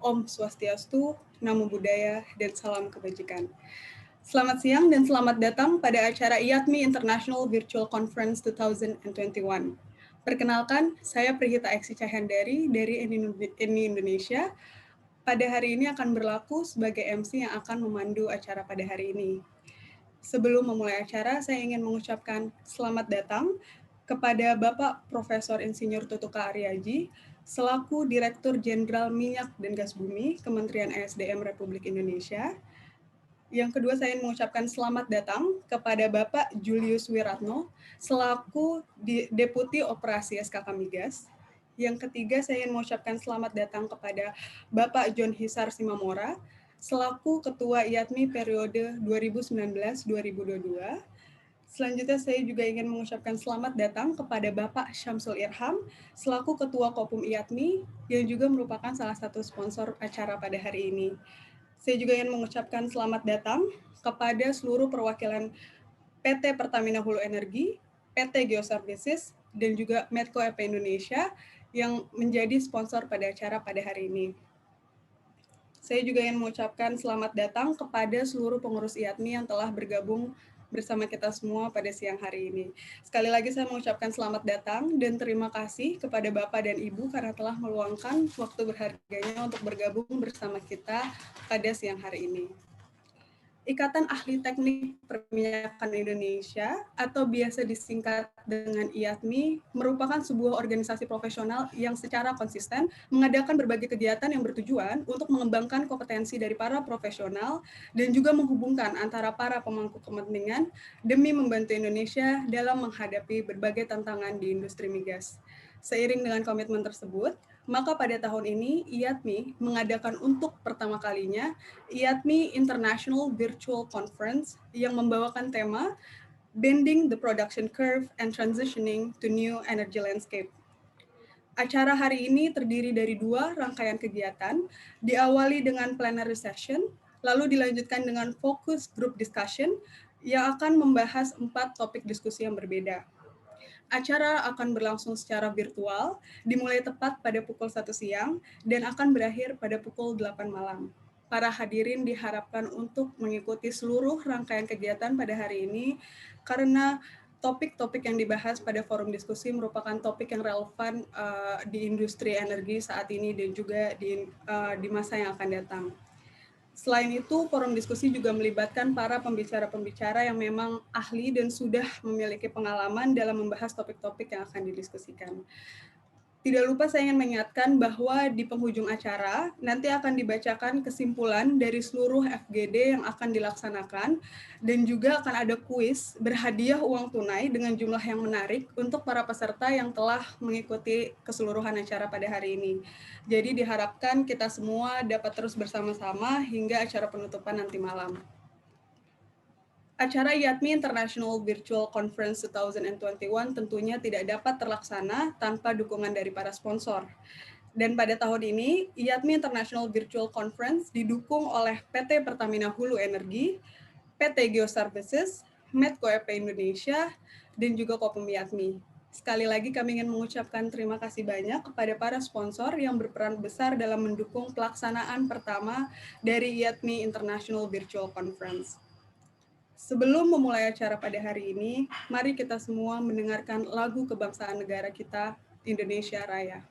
Om Swastiastu, Namo Buddhaya, dan salam kebajikan. Selamat siang dan selamat datang pada acara IATMI International Virtual Conference 2021. Perkenalkan, saya Prihita Eksi Cahyandari dari ENI Indonesia. Pada hari ini akan berlaku sebagai MC yang akan memandu acara pada hari ini. Sebelum memulai acara, saya ingin mengucapkan selamat datang kepada Bapak Profesor Insinyur Tutuka Aryaji, selaku Direktur Jenderal Minyak dan Gas Bumi, Kementerian ESDM Republik Indonesia. Yang kedua, saya ingin mengucapkan selamat datang kepada Bapak Julius Wiratno, selaku Deputi Operasi SKK Migas. Yang ketiga, saya ingin mengucapkan selamat datang kepada Bapak John Hisar Simamora, selaku Ketua IATMI periode 2019-2022. Selanjutnya saya juga ingin mengucapkan selamat datang kepada Bapak Syamsul Irham, selaku Ketua Kopum IATMI, yang juga merupakan salah satu sponsor acara pada hari ini. Saya juga ingin mengucapkan selamat datang kepada seluruh perwakilan PT Pertamina Hulu Energi, PT Geoservices, dan juga Medco EP Indonesia yang menjadi sponsor pada acara pada hari ini. Saya juga ingin mengucapkan selamat datang kepada seluruh pengurus IATMI yang telah bergabung bersama kita semua pada siang hari ini. Sekali lagi saya mengucapkan selamat datang dan terima kasih kepada Bapak dan Ibu karena telah meluangkan waktu berharganya untuk bergabung bersama kita pada siang hari ini. Ikatan Ahli Teknik Perminyakan Indonesia atau biasa disingkat dengan IATMI merupakan sebuah organisasi profesional yang secara konsisten mengadakan berbagai kegiatan yang bertujuan untuk mengembangkan kompetensi dari para profesional dan juga menghubungkan antara para pemangku kepentingan demi membantu Indonesia dalam menghadapi berbagai tantangan di industri migas. Seiring dengan komitmen tersebut, maka pada tahun ini IATMI mengadakan untuk pertama kalinya IATMI International Virtual Conference yang membawakan tema Bending the Production Curve and Transitioning to New Energy Landscape. Acara hari ini terdiri dari 2 rangkaian kegiatan, diawali dengan plenary session, lalu dilanjutkan dengan focus group discussion yang akan membahas 4 topik diskusi yang berbeda. Acara akan berlangsung secara virtual, dimulai tepat pada pukul 1 siang, dan akan berakhir pada pukul 8 malam. Para hadirin diharapkan untuk mengikuti seluruh rangkaian kegiatan pada hari ini, karena topik-topik yang dibahas pada forum diskusi merupakan topik yang relevan di industri energi saat ini dan juga di masa yang akan datang. Selain itu, forum diskusi juga melibatkan para pembicara-pembicara yang memang ahli dan sudah memiliki pengalaman dalam membahas topik-topik yang akan didiskusikan. Tidak lupa saya ingin mengingatkan bahwa di penghujung acara nanti akan dibacakan kesimpulan dari seluruh FGD yang akan dilaksanakan dan juga akan ada kuis berhadiah uang tunai dengan jumlah yang menarik untuk para peserta yang telah mengikuti keseluruhan acara pada hari ini. Jadi diharapkan kita semua dapat terus bersama-sama hingga acara penutupan nanti malam. Acara IATMI International Virtual Conference 2021 tentunya tidak dapat terlaksana tanpa dukungan dari para sponsor. Dan pada tahun ini, IATMI International Virtual Conference didukung oleh PT Pertamina Hulu Energi, PT Geoservices, Medco EP Indonesia, dan juga Kopum IATMI. Sekali lagi kami ingin mengucapkan terima kasih banyak kepada para sponsor yang berperan besar dalam mendukung pelaksanaan pertama dari IATMI International Virtual Conference. Sebelum memulai acara pada hari ini, mari kita semua mendengarkan lagu kebangsaan negara kita, Indonesia Raya.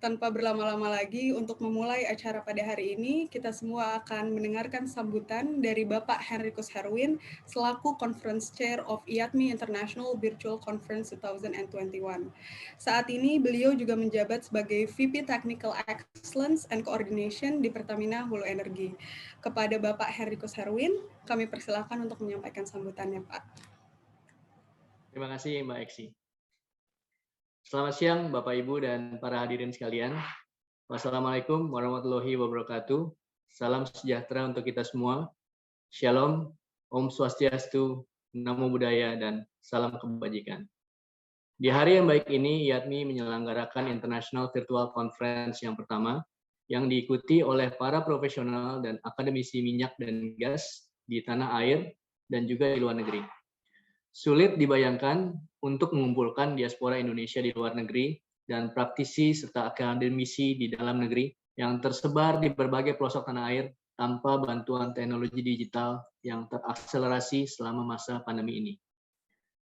Tanpa berlama-lama lagi, untuk memulai acara pada hari ini, kita semua akan mendengarkan sambutan dari Bapak Henricus Herwin, selaku Conference Chair of IATMI International Virtual Conference 2021. Saat ini, beliau juga menjabat sebagai VP Technical Excellence and Coordination di Pertamina Hulu Energi. Kepada Bapak Henricus Herwin, kami persilakan untuk menyampaikan sambutannya, Pak. Terima kasih, Mbak Eksi. Selamat siang, Bapak, Ibu, dan para hadirin sekalian. Wassalamualaikum warahmatullahi wabarakatuh. Salam sejahtera untuk kita semua. Shalom, Om Swastiastu, Namo Buddhaya, dan salam kebajikan. Di hari yang baik ini, IATMI menyelenggarakan International Virtual Conference yang pertama, yang diikuti oleh para profesional dan akademisi minyak dan gas di tanah air dan juga di luar negeri. Sulit dibayangkan untuk mengumpulkan diaspora Indonesia di luar negeri dan praktisi serta akademisi di dalam negeri yang tersebar di berbagai pelosok tanah air tanpa bantuan teknologi digital yang terakselerasi selama masa pandemi ini.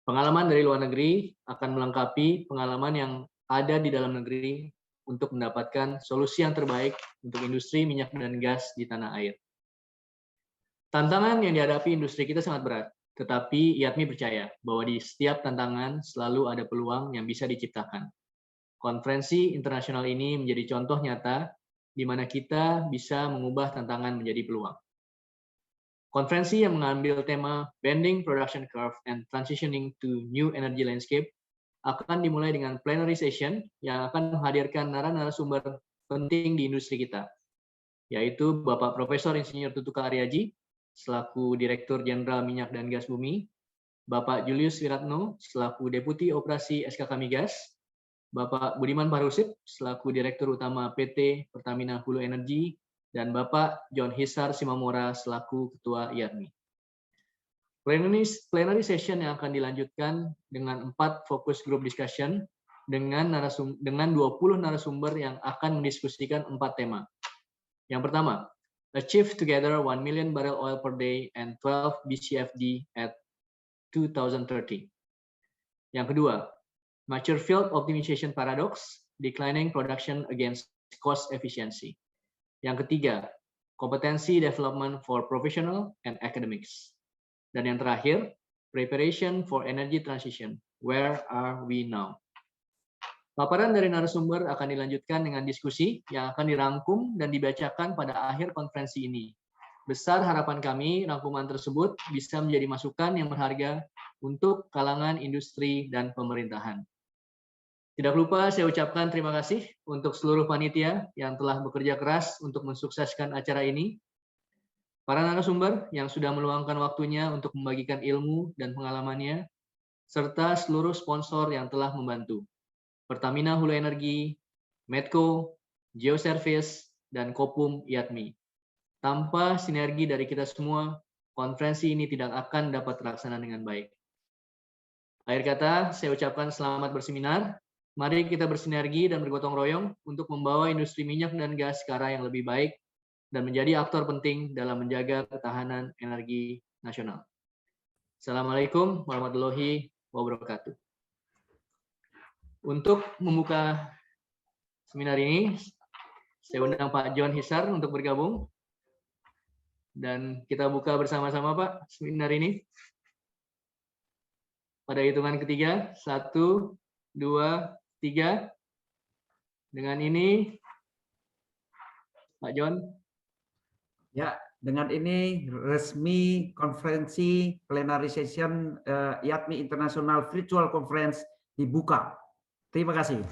Pengalaman dari luar negeri akan melengkapi pengalaman yang ada di dalam negeri untuk mendapatkan solusi yang terbaik untuk industri minyak dan gas di tanah air. Tantangan yang dihadapi industri kita sangat berat. Tetapi IATMI percaya bahwa di setiap tantangan selalu ada peluang yang bisa diciptakan. Konferensi internasional ini menjadi contoh nyata di mana kita bisa mengubah tantangan menjadi peluang. Konferensi yang mengambil tema Bending Production Curve and Transitioning to New Energy Landscape akan dimulai dengan plenary session yang akan menghadirkan narasumber penting di industri kita, yaitu Bapak Profesor Insinyur Tutuka Aryaji, selaku Direktur Jenderal Minyak dan Gas Bumi, Bapak Julius Wiratno, selaku Deputi Operasi SKK Migas, Bapak Budiman Parusip, selaku Direktur Utama PT Pertamina Hulu Energi, dan Bapak John Hisar Simamora, selaku Ketua IATMI. Plenary session yang akan dilanjutkan dengan 4 focus group discussion dengan 20 narasumber yang akan mendiskusikan 4 tema. Yang pertama, Achieve together 1 million barrel oil per day and 12 BCFD at 2030. Yang kedua, Mature Field Optimization Paradox, Declining Production Against Cost Efficiency. Yang ketiga, Competency Development for Professional and Academics. Dan yang terakhir, Preparation for Energy Transition, Where are we now? Paparan dari narasumber akan dilanjutkan dengan diskusi yang akan dirangkum dan dibacakan pada akhir konferensi ini. Besar harapan kami, rangkuman tersebut bisa menjadi masukan yang berharga untuk kalangan industri dan pemerintahan. Tidak lupa saya ucapkan terima kasih untuk seluruh panitia yang telah bekerja keras untuk mensukseskan acara ini, para narasumber yang sudah meluangkan waktunya untuk membagikan ilmu dan pengalamannya, serta seluruh sponsor yang telah membantu. Pertamina Hulu Energi, Medco, Geoservice, dan Kopum IATMI. Tanpa sinergi dari kita semua, konferensi ini tidak akan dapat terlaksana dengan baik. Akhir kata, saya ucapkan selamat berseminar. Mari kita bersinergi dan bergotong royong untuk membawa industri minyak dan gas ke arah yang lebih baik dan menjadi aktor penting dalam menjaga ketahanan energi nasional. Assalamualaikum warahmatullahi wabarakatuh. Untuk membuka seminar ini, saya undang Pak John Hisar untuk bergabung. Dan kita buka bersama-sama, Pak, seminar ini. Pada hitungan ketiga, 1, 2, 3. Dengan ini, Pak John. Ya, dengan ini resmi konferensi plenary session IATMI International Virtual Conference dibuka. Terima kasih.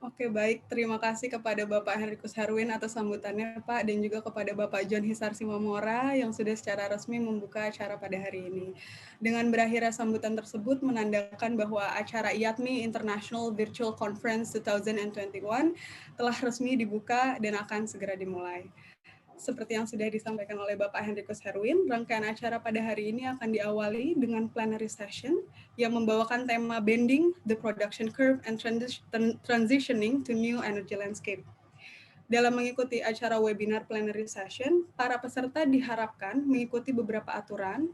Oke, baik. Terima kasih kepada Bapak Henrikus Herwin atas sambutannya, Pak, dan juga kepada Bapak John Hisar Simamora yang sudah secara resmi membuka acara pada hari ini. Dengan berakhirnya sambutan tersebut menandakan bahwa acara IATMI International Virtual Conference 2021 telah resmi dibuka dan akan segera dimulai. Seperti yang sudah disampaikan oleh Bapak Henrikus Herwin, rangkaian acara pada hari ini akan diawali dengan plenary session yang membawakan tema Bending the Production Curve and Transitioning to New Energy Landscape. Dalam mengikuti acara webinar plenary session, para peserta diharapkan mengikuti beberapa aturan.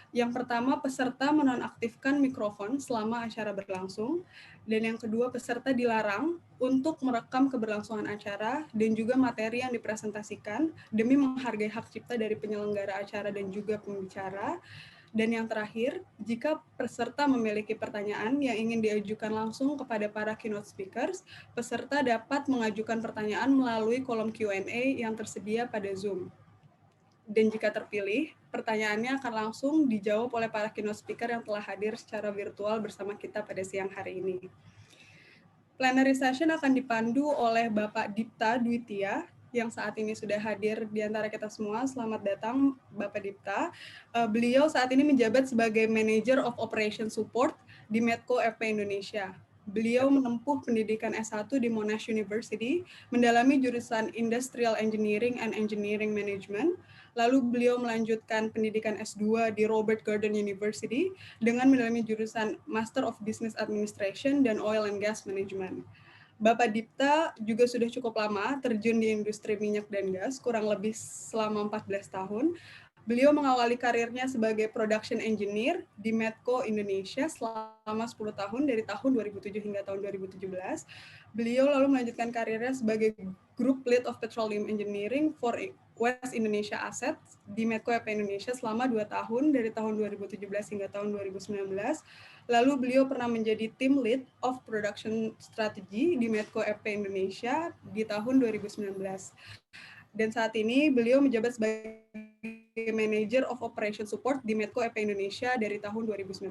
Yang pertama, peserta menonaktifkan mikrofon selama acara berlangsung. Dan yang kedua, peserta dilarang untuk merekam keberlangsungan acara dan juga materi yang dipresentasikan demi menghargai hak cipta dari penyelenggara acara dan juga pembicara. Dan yang terakhir, jika peserta memiliki pertanyaan yang ingin diajukan langsung kepada para keynote speakers, peserta dapat mengajukan pertanyaan melalui kolom Q&A yang tersedia pada Zoom. Dan jika terpilih, pertanyaannya akan langsung dijawab oleh para keynote speaker yang telah hadir secara virtual bersama kita pada siang hari ini. Plenary session akan dipandu oleh Bapak Dipta Dwitia, yang saat ini sudah hadir di antara kita semua. Selamat datang, Bapak Dipta. Beliau saat ini menjabat sebagai Manager of Operation Support di Medco FP Indonesia. Beliau menempuh pendidikan S1 di Monash University, mendalami jurusan Industrial Engineering and Engineering Management. Lalu beliau melanjutkan pendidikan S2 di Robert Gordon University dengan mendalami jurusan Master of Business Administration dan Oil and Gas Management. Bapak Dipta juga sudah cukup lama terjun di industri minyak dan gas, kurang lebih selama 14 tahun. Beliau mengawali karirnya sebagai production engineer di Medco Indonesia selama 10 tahun dari tahun 2007 hingga tahun 2017. Beliau lalu melanjutkan karirnya sebagai Group Lead of Petroleum Engineering for West Indonesia Assets di Medco EP Indonesia selama 2 tahun dari tahun 2017 hingga tahun 2019. Lalu beliau pernah menjadi Team Lead of Production Strategy di Medco EP Indonesia di tahun 2019. Dan saat ini beliau menjabat sebagai Manager of Operation Support di Medco EP Indonesia dari tahun 2019.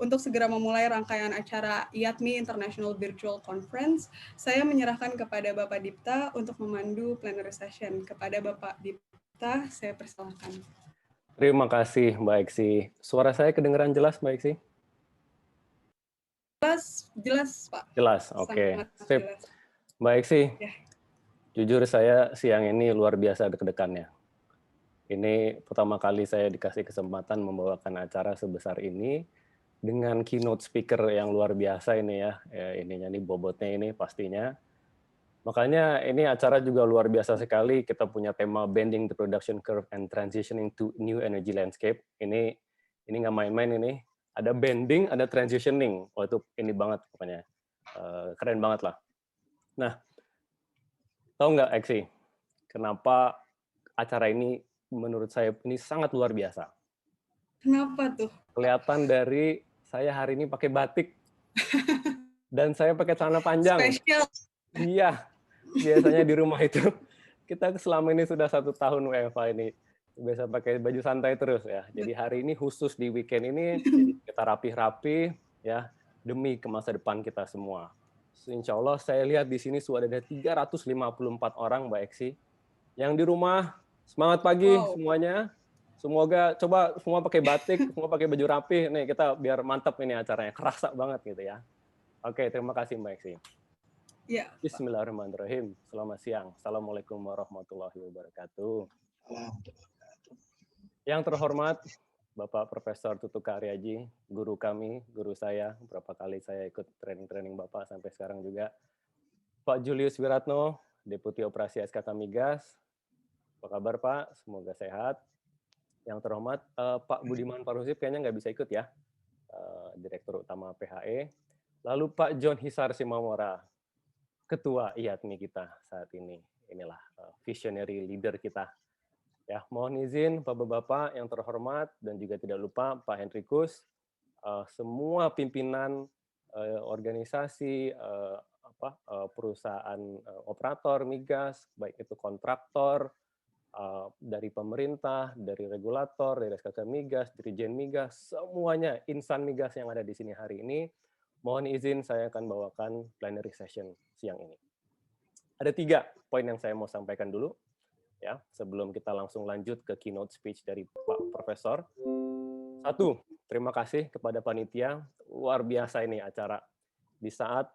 Untuk segera memulai rangkaian acara IATMI International Virtual Conference, saya menyerahkan kepada Bapak Dipta untuk memandu plenary session. Kepada Bapak Dipta, saya persilahkan. Terima kasih, Mbak Eksi. Suara saya kedengaran jelas, Mbak Eksi? Jelas, Pak. Jelas, oke. Sip. Jelas. Mbak Eksi, Ya. jujur saya siang ini luar biasa deg-degannya. Ini pertama kali saya dikasih kesempatan membawakan acara sebesar ini dengan keynote speaker yang luar biasa ini ya. Ininya nih bobotnya ini pastinya. Makanya ini acara juga luar biasa sekali. Kita punya tema Bending the Production Curve and Transitioning to New Energy Landscape. Ini nggak main-main ini. Ada bending, ada transitioning. Oh itu ini banget pokoknya. Keren banget lah. Nah, tahu nggak Eksi, kenapa acara ini menurut saya ini sangat luar biasa? Kenapa tuh? Kelihatan dari saya hari ini pakai batik dan saya pakai celana panjang. Spesial. Iya, biasanya di rumah itu kita selama ini sudah 1 tahun WFH ini biasa pakai baju santai terus ya. Jadi hari ini khusus di weekend ini kita rapi-rapi ya demi ke masa depan kita semua. Insya Allah saya lihat di sini sudah ada 354 orang Mbak Eksi yang di rumah. Semangat pagi semuanya. Semoga coba semua pakai batik, semua pakai baju rapi. Nih kita biar mantap ini acaranya, kerasa banget gitu ya. Oke, terima kasih Mbak Eksi. Ya, Bismillahirrahmanirrahim. Selamat siang. Assalamualaikum warahmatullahi wabarakatuh. Yang terhormat Bapak Profesor Tutu Karyaji, guru kami, guru saya, berapa kali saya ikut training-training Bapak sampai sekarang juga. Pak Julius Wiratno, Deputi Operasi SKK Migas. Apa kabar Pak? Semoga sehat. Yang terhormat Pak Budiman Parusip kayaknya nggak bisa ikut ya, Direktur Utama PHE. Lalu Pak John Hisar Simamora, Ketua IATMI kita saat ini. Inilah visionary leader kita. Ya, mohon izin Bapak-bapak yang terhormat dan juga tidak lupa Pak Henrikus, semua pimpinan organisasi perusahaan operator migas, baik itu kontraktor, dari pemerintah, dari regulator, dari SKK Migas, Dirjen Migas, semuanya insan migas yang ada di sini hari ini, Mohon izin saya akan bawakan plenary session siang ini. Ada 3 poin yang saya mau sampaikan dulu, ya, sebelum kita langsung lanjut ke keynote speech dari Pak Profesor. 1, terima kasih kepada panitia, luar biasa ini acara. Di saat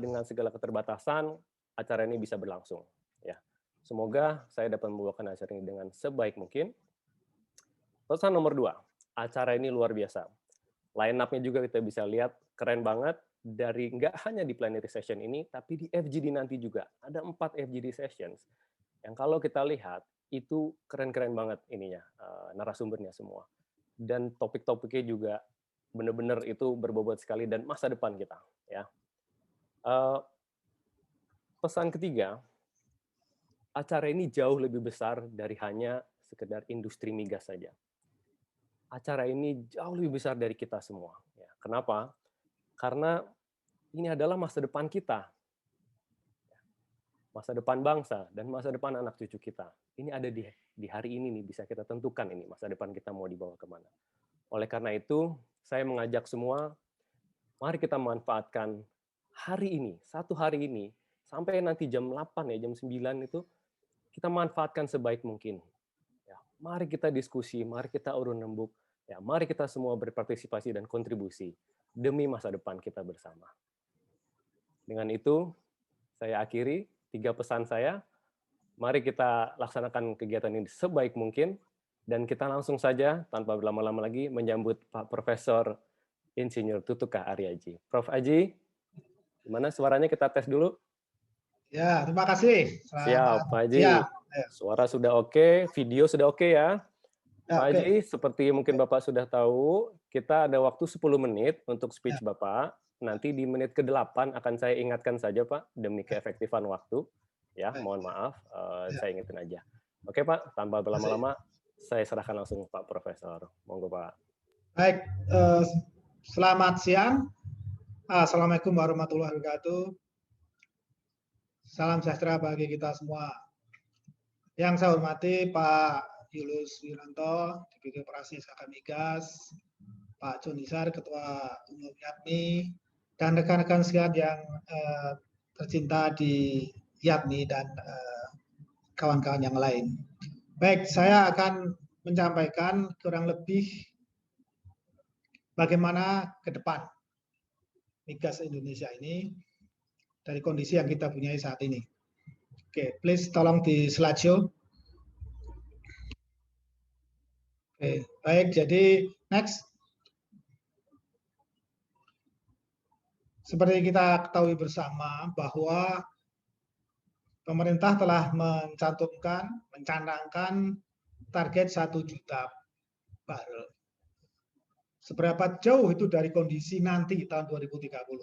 dengan segala keterbatasan, acara ini bisa berlangsung. Ya, semoga saya dapat membawakan acara ini dengan sebaik mungkin. Pesan nomor 2, acara ini luar biasa. Line up-nya juga kita bisa lihat keren banget, dari nggak hanya di plenary session ini, tapi di FGD nanti juga. Ada 4 FGD sessions, yang kalau kita lihat, itu keren-keren banget ininya, narasumbernya semua. Dan topik-topiknya juga benar-benar itu berbobot sekali, dan masa depan kita. Ya. Pesan ketiga, acara ini jauh lebih besar dari hanya sekedar industri migas saja. Acara ini jauh lebih besar dari kita semua. Ya, kenapa? Karena ini adalah masa depan kita, masa depan bangsa, dan masa depan anak cucu kita. Ini ada di hari ini nih, bisa kita tentukan ini masa depan kita mau dibawa kemana. Oleh karena itu, saya mengajak semua, mari kita manfaatkan hari ini, satu hari ini, sampai nanti jam 8 ya, jam 9 itu, kita manfaatkan sebaik mungkin. Ya, mari kita diskusi, mari kita urun rembuk, ya, mari kita semua berpartisipasi dan kontribusi demi masa depan kita bersama. Dengan itu, saya akhiri 3 pesan saya. Mari kita laksanakan kegiatan ini sebaik mungkin, dan kita langsung saja, tanpa berlama-lama lagi, menyambut Pak Profesor Insinyur Tutuka Aryaji. Prof. Aji, gimana suaranya, kita tes dulu? Ya, terima kasih. Siap, Pak Haji. Suara sudah oke, video sudah oke ya? Pak Haji, seperti mungkin Bapak sudah tahu, kita ada waktu 10 menit untuk speech Bapak. Nanti di menit ke-8 akan saya ingatkan saja, Pak, demi keefektifan waktu. Ya, mohon maaf, saya ingetin aja. Oke, Pak, tanpa berlama-lama, saya serahkan langsung Pak Profesor. Monggo, Pak. Baik, selamat siang. Assalamualaikum warahmatullahi wabarakatuh. Salam sejahtera bagi kita semua. Yang saya hormati Pak Julius Wiranto, Deputi Operasi SKK Migas, Pak Junisar, Ketua Umum YATMI, dan rekan-rekan sekalian yang tercinta di YATMI dan kawan-kawan yang lain. Baik, saya akan menyampaikan kurang lebih bagaimana ke depan migas Indonesia ini dari kondisi yang kita punya saat ini. Oke, please tolong di slideshow. Oke, baik, jadi next. Seperti kita ketahui bersama bahwa pemerintah telah mencanangkan target 1 juta barel. Seberapa jauh itu dari kondisi nanti tahun 2030?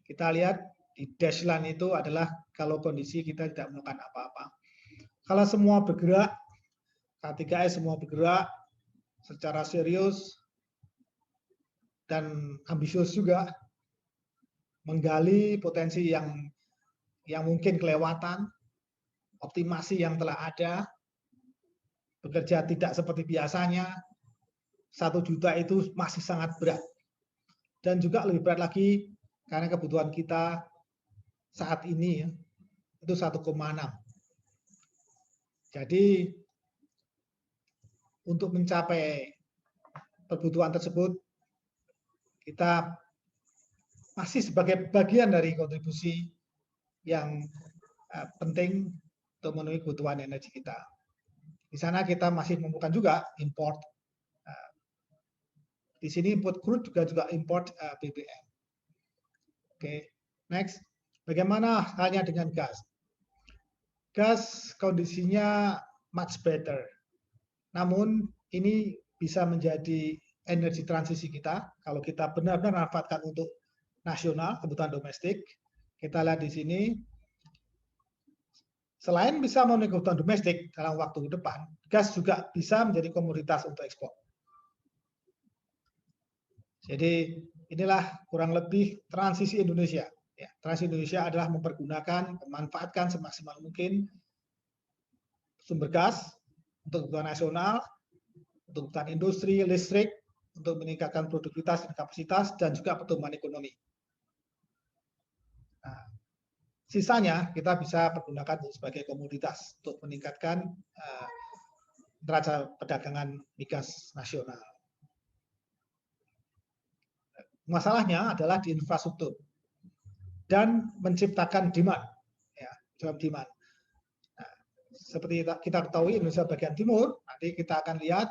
Kita lihat di dashline itu adalah kalau kondisi kita tidak melakukan apa-apa. Kalau semua bergerak, K3S semua bergerak secara serius dan ambisius juga, menggali potensi yang mungkin kelewatan, optimasi yang telah ada, bekerja tidak seperti biasanya, 1 juta itu masih sangat berat. Dan juga lebih berat lagi karena kebutuhan kita saat ini itu 1,6. Jadi untuk mencapai kebutuhan tersebut, kita masih sebagai bagian dari kontribusi yang penting untuk memenuhi kebutuhan energi kita. Di sana kita masih memerlukan juga import. Di sini import crude juga import BBM. Oke, next. Bagaimana halnya dengan gas? Gas kondisinya much better. Namun ini bisa menjadi energi transisi kita kalau kita benar-benar manfaatkan untuk nasional, kebutuhan domestik. Kita lihat di sini, selain bisa memenuhi kebutuhan domestik dalam waktu ke depan, gas juga bisa menjadi komoditas untuk ekspor. Jadi inilah kurang lebih transisi Indonesia. Ya, transisi Indonesia adalah memanfaatkan semaksimal mungkin sumber gas untuk kebutuhan nasional, untuk kebutuhan industri, listrik, untuk meningkatkan produktivitas dan kapasitas dan juga pertumbuhan ekonomi. Nah, sisanya kita bisa pergunakan sebagai komoditas untuk meningkatkan neraca perdagangan migas nasional. Masalahnya adalah di infrastruktur dan menciptakan demand, ya, demand. Nah, seperti kita ketahui Indonesia bagian timur, nanti kita akan lihat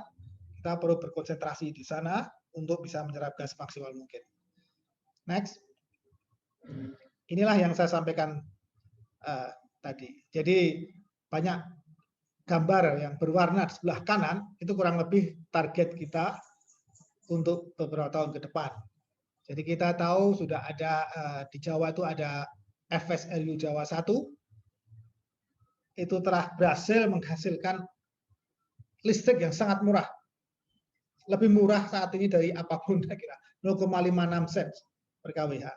kita perlu berkonsentrasi di sana untuk bisa menyerap gas maksimal mungkin. Next, inilah yang saya sampaikan tadi. Jadi banyak gambar yang berwarna di sebelah kanan itu kurang lebih target kita untuk beberapa tahun ke depan. Jadi kita tahu sudah ada di Jawa itu ada FSRU Jawa 1 itu telah berhasil menghasilkan listrik yang sangat murah. Lebih murah saat ini dari apapun kira-kira 0,56 sen per kWh.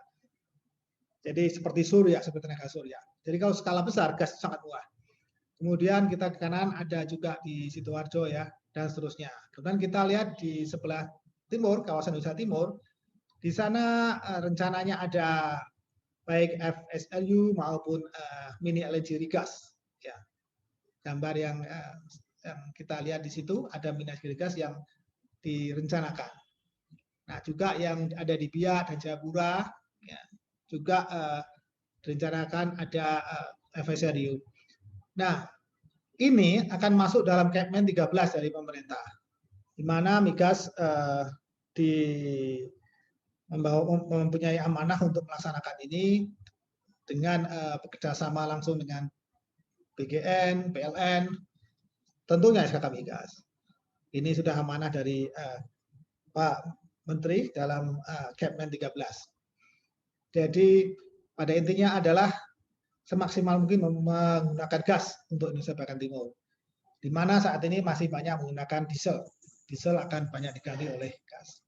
Jadi seperti surya, seperti tenaga surya. Jadi kalau skala besar gas sangat murah. Kemudian kita ke kanan ada juga di Sidoarjo ya dan seterusnya. Kemudian kita lihat di sebelah timur, kawasan Indonesia Timur, di sana rencananya ada baik FSRU maupun mini LNG regas. Ya. Gambar yang kita lihat di situ ada mini LNG regas yang direncanakan. Nah, juga yang ada di Biak dan Jayapura, ya, juga direncanakan ada FSRU. Nah, ini akan masuk dalam Kepmen 13 dari pemerintah, di mana migas mempunyai amanah untuk melaksanakan ini dengan bekerjasama langsung dengan BGN, PLN, tentunya SKK Migas. Ini sudah amanah dari Pak Menteri dalam Kepmen 13. Jadi pada intinya adalah semaksimal mungkin menggunakan gas untuk Indonesia bagian timur. Di mana saat ini masih banyak menggunakan diesel. Diesel akan banyak diganti oleh gas.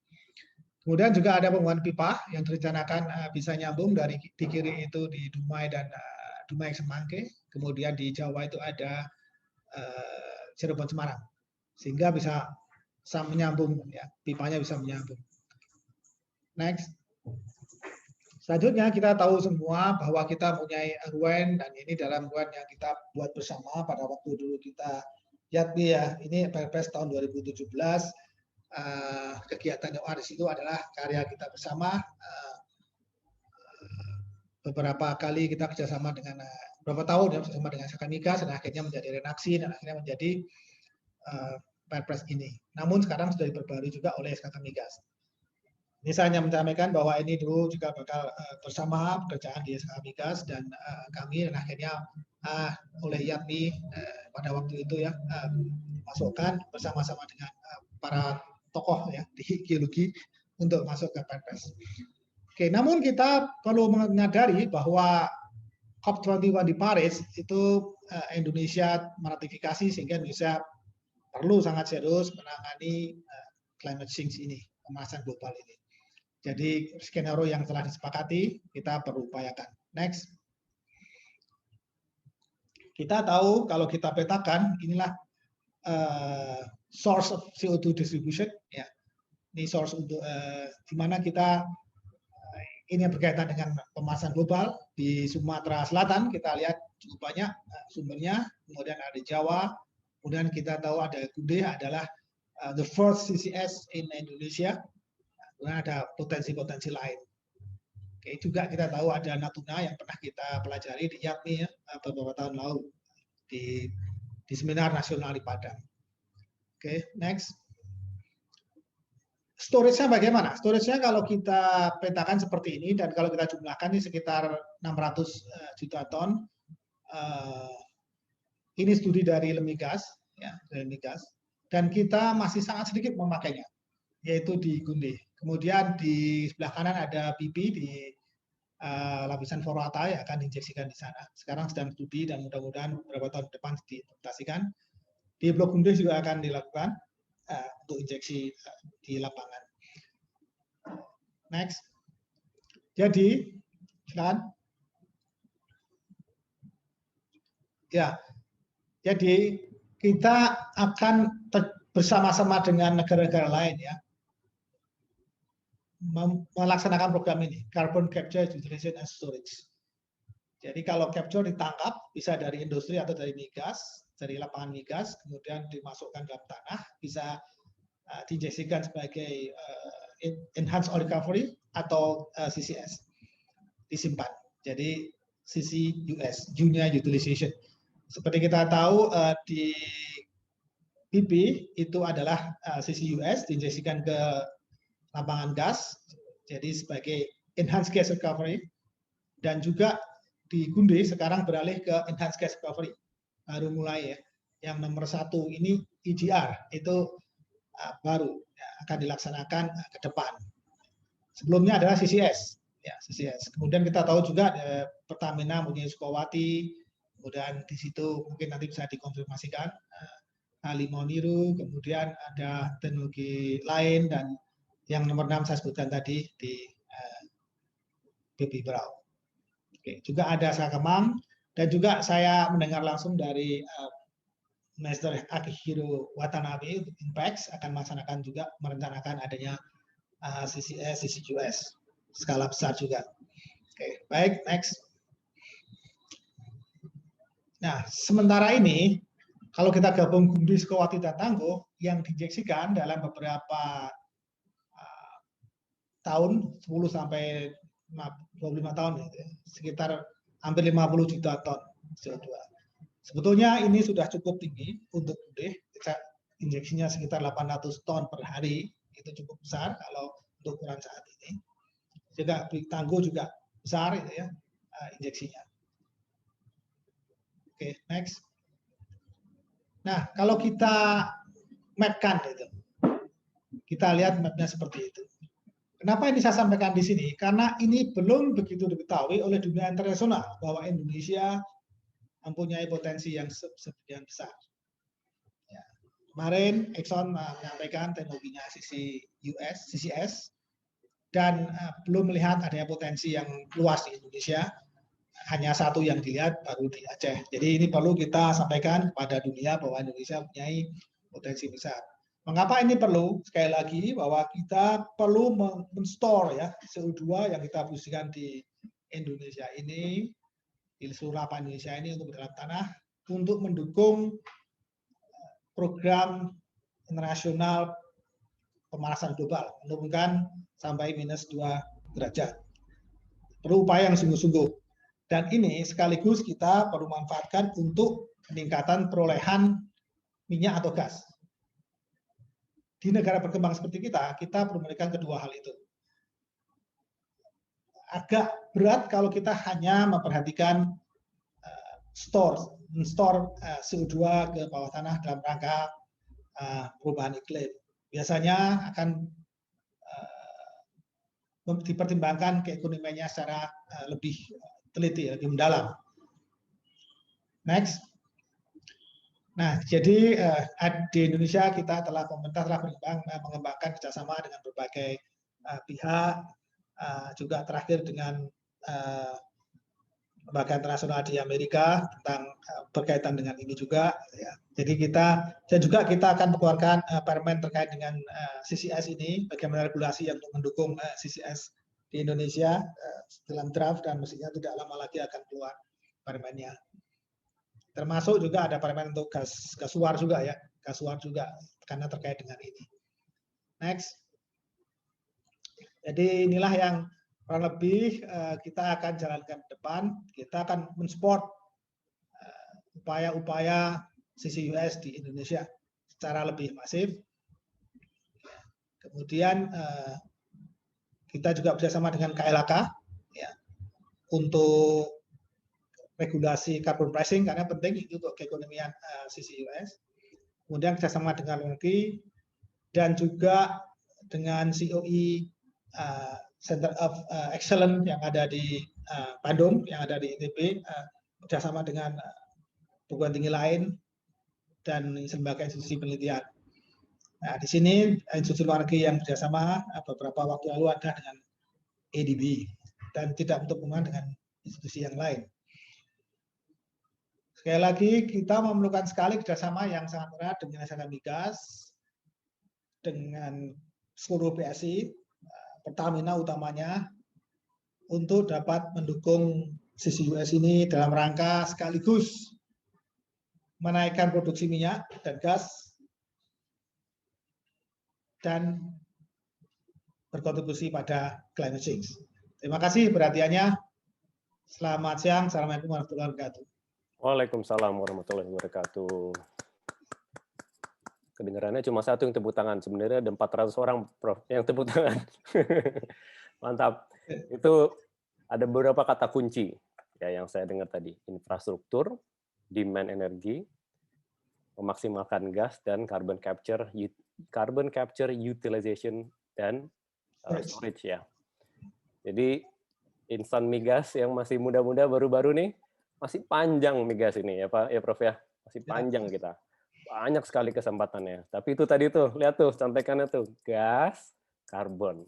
Kemudian juga ada pembangunan pipa yang direncanakan bisa nyambung dari di kiri itu di Dumai dan Dumai Semangke. Kemudian di Jawa itu ada Cirebon Semarang. Sehingga bisa menyambung, ya, pipanya bisa menyambung. Next. Selanjutnya kita tahu semua bahwa kita punya RUN dan ini dalam RUN yang kita buat bersama pada waktu dulu kita YATMI ya. Ini Perpres tahun 2017. Kegiatan yang ada di situ adalah karya kita bersama. Beberapa kali kita kerjasama dengan beberapa tahun ya bersama dengan SKK Migas dan akhirnya menjadi renaksi dan akhirnya menjadi Perpres ini. Namun sekarang sudah diperbarui juga oleh SKK Migas. Ini saya hanya menyampaikan bahwa ini dulu juga bakal bersama pekerjaan di SKK Migas dan kami dan akhirnya oleh YATMI pada waktu itu ya masukkan bersama-sama dengan para tokoh ya di geologi untuk masuk ke Perpres. Oke, namun kita perlu menyadari bahwa COP21 di Paris itu Indonesia meratifikasi sehingga Indonesia perlu sangat serius menangani climate change ini, pemanasan global ini. Jadi skenario yang telah disepakati kita perlu upayakan. Next. Kita tahu kalau kita petakan inilah source of CO2 distribution ya. Ini source untuk di mana kita ini berkaitan dengan pemanasan global di Sumatera Selatan kita lihat cukup banyak sumbernya, kemudian ada Jawa, kemudian kita tahu ada Gude adalah the first CCS in Indonesia, kemudian ada potensi-potensi lain. Oke, juga kita tahu ada Natuna yang pernah kita pelajari di YATMI ya, beberapa tahun lalu di seminar nasional di Padang. Oke, next. Storage-nya bagaimana? Storage-nya kalau kita petakan seperti ini dan kalau kita jumlahkan ini sekitar 600 juta ton. Ini studi dari Lemigas, ya, dari Lemigas. Dan kita masih sangat sedikit memakainya, yaitu di Gunde. Kemudian di sebelah kanan ada BP di lapisan Forwata yang akan diinjeksikan di sana. Sekarang sedang studi dan mudah-mudahan beberapa tahun depan diimplementasikan. Di Blok Gunde juga akan dilakukan untuk injeksi di lapangan. Next. Jadi, silakan. Ya, jadi kita akan bersama-sama dengan negara-negara lain ya melaksanakan program ini, Carbon Capture, Utilization, and Storage. Jadi kalau capture ditangkap, bisa dari industri atau dari migas, dari lapangan migas, kemudian dimasukkan dalam tanah, bisa diinjeksikan sebagai Enhanced Oil Recovery atau CCS, disimpan. Jadi CCUS, Junior Utilization. Seperti kita tahu di BP itu adalah CCUS, diinjeksikan ke lapangan gas, jadi sebagai Enhanced Gas Recovery, dan juga di Gunde sekarang beralih ke Enhanced Gas Recovery, baru mulai ya. Yang nomor 1 ini EGR, itu baru ya, akan dilaksanakan ke depan. Sebelumnya adalah CCS, ya CCS. Kemudian kita tahu juga Pertamina punya Sukowati, kemudian di situ mungkin nanti bisa dikonfirmasikan Limoniro, kemudian ada teknologi lain, dan yang nomor 6 saya sebutkan tadi di BP Brau. Oke, juga ada Sakemang, dan juga saya mendengar langsung dari Master Akihiro Watanabe, Inpex akan melaksanakan juga, merencanakan adanya CCS, CCUS, skala besar juga. Oke, baik, next. Nah, sementara ini, kalau kita gabung Gunde, Sukowati, dan Tangguh, yang diinjeksikan dalam beberapa tahun, 10 sampai 25 tahun, sekitar hampir 50 juta ton CO2. Sebetulnya ini sudah cukup tinggi untuk Gunde, injeksinya sekitar 800 ton per hari, itu cukup besar kalau untuk ukuran saat ini. Juga Tangguh juga besar itu ya injeksinya. Oke, next. Nah, kalau kita mapkan itu, kita lihat mapnya seperti itu. Kenapa ini saya sampaikan di sini? Karena ini belum begitu diketahui oleh dunia internasional bahwa Indonesia mempunyai potensi yang sebagian besar. Ya. Kemarin Exxon menyampaikan teknologinya CCS, dan belum melihat adanya potensi yang luas di Indonesia. Hanya satu yang dilihat baru di Aceh. Jadi ini perlu kita sampaikan kepada dunia bahwa Indonesia mempunyai potensi besar. Mengapa ini perlu? Sekali lagi bahwa kita perlu men-store ya CO2 yang kita produksikan di Indonesia ini, di seluruh lapangan Indonesia ini untuk dalam tanah, untuk mendukung program internasional pemanasan global, menurunkan sampai -2 derajat. Perlu upaya yang sungguh-sungguh. Dan ini sekaligus kita perlu manfaatkan untuk peningkatan perolehan minyak atau gas. Di negara berkembang seperti kita perlu memberikan kedua hal itu. Agak berat kalau kita hanya memperhatikan store CO2 ke bawah tanah dalam rangka perubahan iklim. Biasanya akan dipertimbangkan keekonomiannya secara lebih teliti, lebih mendalam. Next. Nah, jadi di Indonesia pemerintah telah mengembangkan kerjasama dengan berbagai pihak, juga terakhir dengan lembaga internasional di Amerika tentang berkaitan dengan ini juga. Ya. Jadi kita akan mengeluarkan permen terkait dengan CCS ini, bagaimana regulasi yang untuk mendukung CCS di Indonesia dalam draft, dan mestinya tidak lama lagi akan keluar permennya. Termasuk juga ada permen untuk gas suar juga ya, gas suar juga karena terkait dengan ini. Next. Jadi inilah yang kurang lebih kita akan jalankan ke depan. Kita akan mensupport upaya-upaya CCUS di Indonesia secara lebih masif. Kemudian kita juga bersama dengan KLHK ya, untuk regulasi carbon pricing karena penting itu untuk keekonomian CCUS. Kemudian kerjasama dengan luar negeri dan juga dengan COE Center of Excellence yang ada di Bandung, yang ada di ITB, kerjasama dengan perguruan tinggi lain dan lembaga institusi penelitian. Nah, di sini institusi luar negeri yang kerjasama beberapa waktu lalu ada dengan ADB dan tidak untuk hubungan dengan institusi yang lain. Sekali lagi, kita memerlukan sekali kerjasama yang sangat erat dengan SNM Migas, dengan seluruh PSI, Pertamina utamanya untuk dapat mendukung CCUS ini dalam rangka sekaligus menaikkan produksi minyak dan gas dan berkontribusi pada climate change. Terima kasih perhatiannya. Selamat siang. Assalamualaikum warahmatullahi wabarakatuh. Waalaikumsalam warahmatullahi wabarakatuh. Kedengarannya cuma satu yang tepuk tangan. Sebenarnya ada 400 orang, Prof, yang tepuk tangan. Mantap. Itu ada beberapa kata kunci ya yang saya dengar tadi. Infrastruktur, demand energi, memaksimalkan gas, dan carbon capture utilization, dan storage ya. Jadi insan migas yang masih muda-muda baru-baru nih, masih panjang migas ini ya Pak, ya Prof ya. Masih panjang kita. Banyak sekali kesempatannya. Tapi itu tadi tuh, lihat tuh, contekannya tuh, gas, karbon.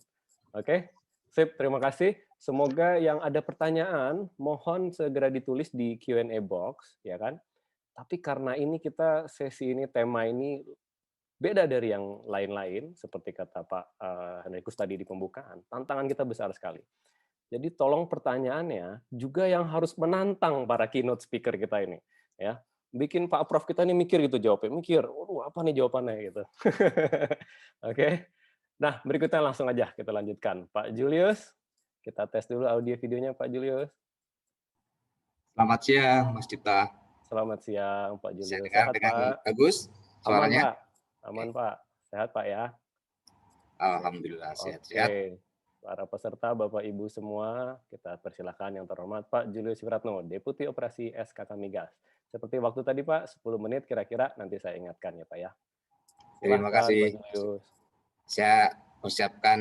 Oke, sip, terima kasih. Semoga yang ada pertanyaan, mohon segera ditulis di Q&A box, ya kan? Tapi karena ini kita sesi ini, tema ini beda dari yang lain-lain, seperti kata Pak Henrikus tadi di pembukaan, tantangan kita besar sekali. Jadi tolong pertanyaannya juga yang harus menantang para keynote speaker kita ini, ya. Bikin Pak Prof kita ini mikir gitu jawabnya, mikir, apa nih jawabannya gitu. Oke. Nah, berikutnya langsung aja kita lanjutkan. Pak Julius, kita tes dulu audio videonya Pak Julius. Selamat siang, Mas Cipta. Selamat siang, Pak Julius. Saya dengar Sehat, dengan Pak? bagus suaranya? Aman, Pak. Aman, Pak. Sehat, Pak ya? Alhamdulillah, sehat-sehat. Oke. Para peserta, Bapak Ibu semua, kita persilakan yang terhormat Pak Julius Wiratno, Deputi Operasi SKK Migas. Seperti waktu tadi Pak, 10 menit kira-kira nanti saya ingatkan ya Pak ya. Terima Silahkan, kasih. Pak Julius. Saya persiapkan